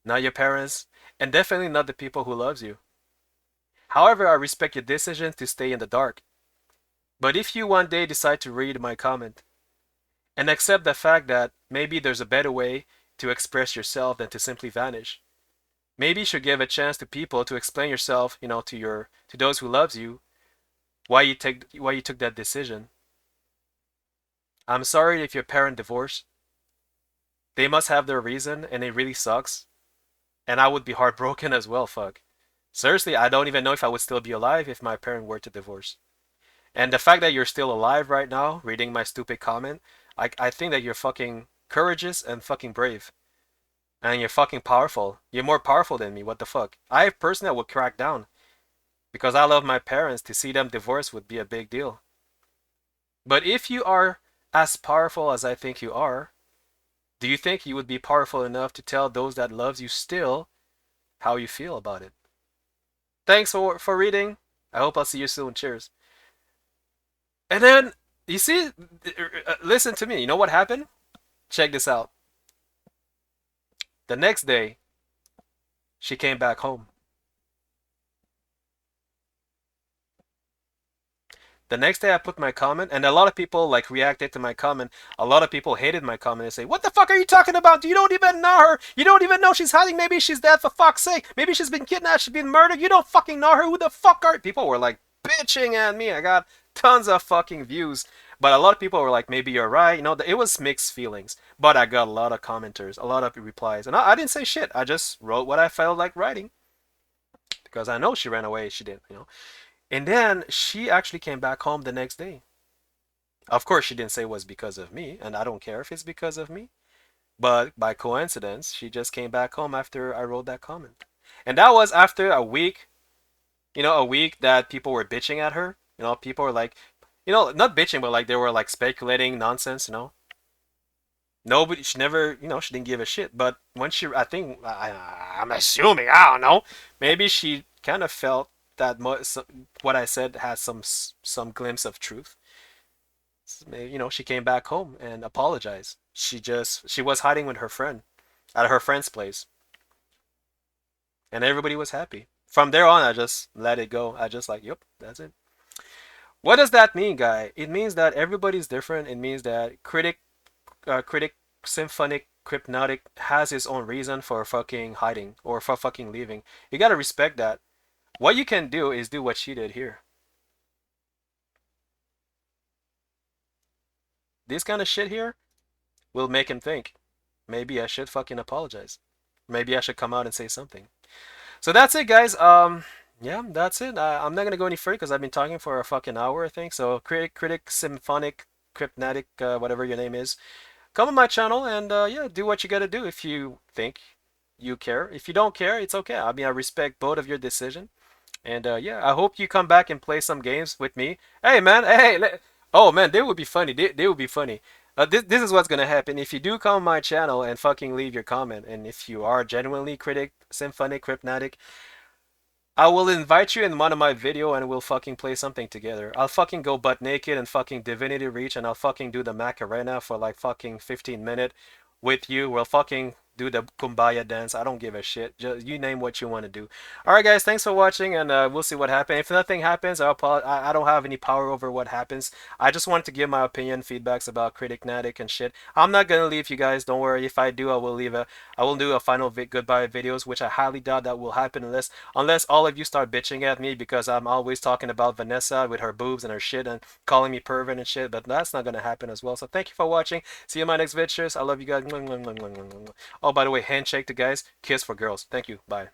not your parents, and definitely not the people who loves you. However, I respect your decision to stay in the dark. But if you one day decide to read my comment and accept the fact that maybe there's a better way to express yourself than to simply vanish, maybe you should give a chance to people to explain yourself, to those who loves you, why you took that decision. I'm sorry if your parent divorced. They must have their reason and it really sucks. And I would be heartbroken as well, fuck. Seriously, I don't even know if I would still be alive if my parent were to divorce. And the fact that you're still alive right now, reading my stupid comment, I think that you're fucking courageous and fucking brave. And you're fucking powerful. You're more powerful than me, what the fuck? I personally would crack down. Because I love my parents, to see them divorce would be a big deal. But if you are as powerful as I think you are, do you think you would be powerful enough to tell those that loves you still how you feel about it? Thanks for reading. I hope I'll see you soon. Cheers. And then you see, listen to me. You know what happened? Check this out. The next day, she came back home. The next day, I put my comment, and a lot of people like reacted to my comment. A lot of people hated my comment and say, "What the fuck are you talking about? You don't even know her. You don't even know she's hiding. Maybe she's dead for fuck's sake. Maybe she's been kidnapped. She's been murdered. You don't fucking know her. Who the fuck are?" People were like bitching at me. I got tons of fucking views, but a lot of people were like, "Maybe you're right." It was mixed feelings. But I got a lot of commenters, a lot of replies, and I didn't say shit. I just wrote what I felt like writing because I know she ran away. She did. And then she actually came back home the next day. Of course, she didn't say it was because of me, and I don't care if it's because of me. But by coincidence, she just came back home after I wrote that comment. And that was after a week, a week that people were bitching at her. People were like, not bitching, but like they were like speculating nonsense. Nobody, she never, she didn't give a shit. But when I think, I'm assuming, I don't know, maybe she kind of felt that what I said has some glimpse of truth. She came back home and apologized. She was hiding with her friend at her friend's place, and everybody was happy. From there on, I just let it go. I just like, yep, that's it. What does that mean, guy? It means that everybody's different. It means that critic symphonic crypnotic has his own reason for fucking hiding or for fucking leaving. You gotta respect that. What you can do is do what she did here. This kind of shit here will make him think, maybe I should fucking apologize. Maybe I should come out and say something. So that's it, guys. Yeah, that's it. I'm not gonna go any further because I've been talking for a fucking hour, I think. So, critic, symphonic, crypnatic, whatever your name is, come on my channel and yeah, do what you gotta do if you think you care. If you don't care, it's okay. I mean, I respect both of your decision. And yeah, I hope you come back and play some games with me. Hey man, oh man, they would be funny. They would be funny. This is what's gonna happen if you do come on my channel and fucking leave your comment, and if you are genuinely critic, symphonic, crypnatic, I will invite you in one of my video and we'll fucking play something together. I'll fucking go butt naked and fucking Divinity Reach and I'll fucking do the Macarena for like fucking 15 minutes with you. We'll fucking do the Kumbaya dance. I don't give a shit. Just you name what you want to do. Alright guys, thanks for watching and we'll see what happens. If nothing happens, I don't have any power over what happens. I just wanted to give my opinion, feedbacks about Critic Natic and shit. I'm not gonna leave you guys, don't worry. If I do, I will do a final goodbye videos, which I highly doubt that will happen unless all of you start bitching at me because I'm always talking about Vanessa with her boobs and her shit and calling me pervert and shit, but that's not gonna happen as well. So thank you for watching. See you in my next videos. I love you guys. Oh, by the way, handshake to guys. Kiss for girls. Thank you. Bye.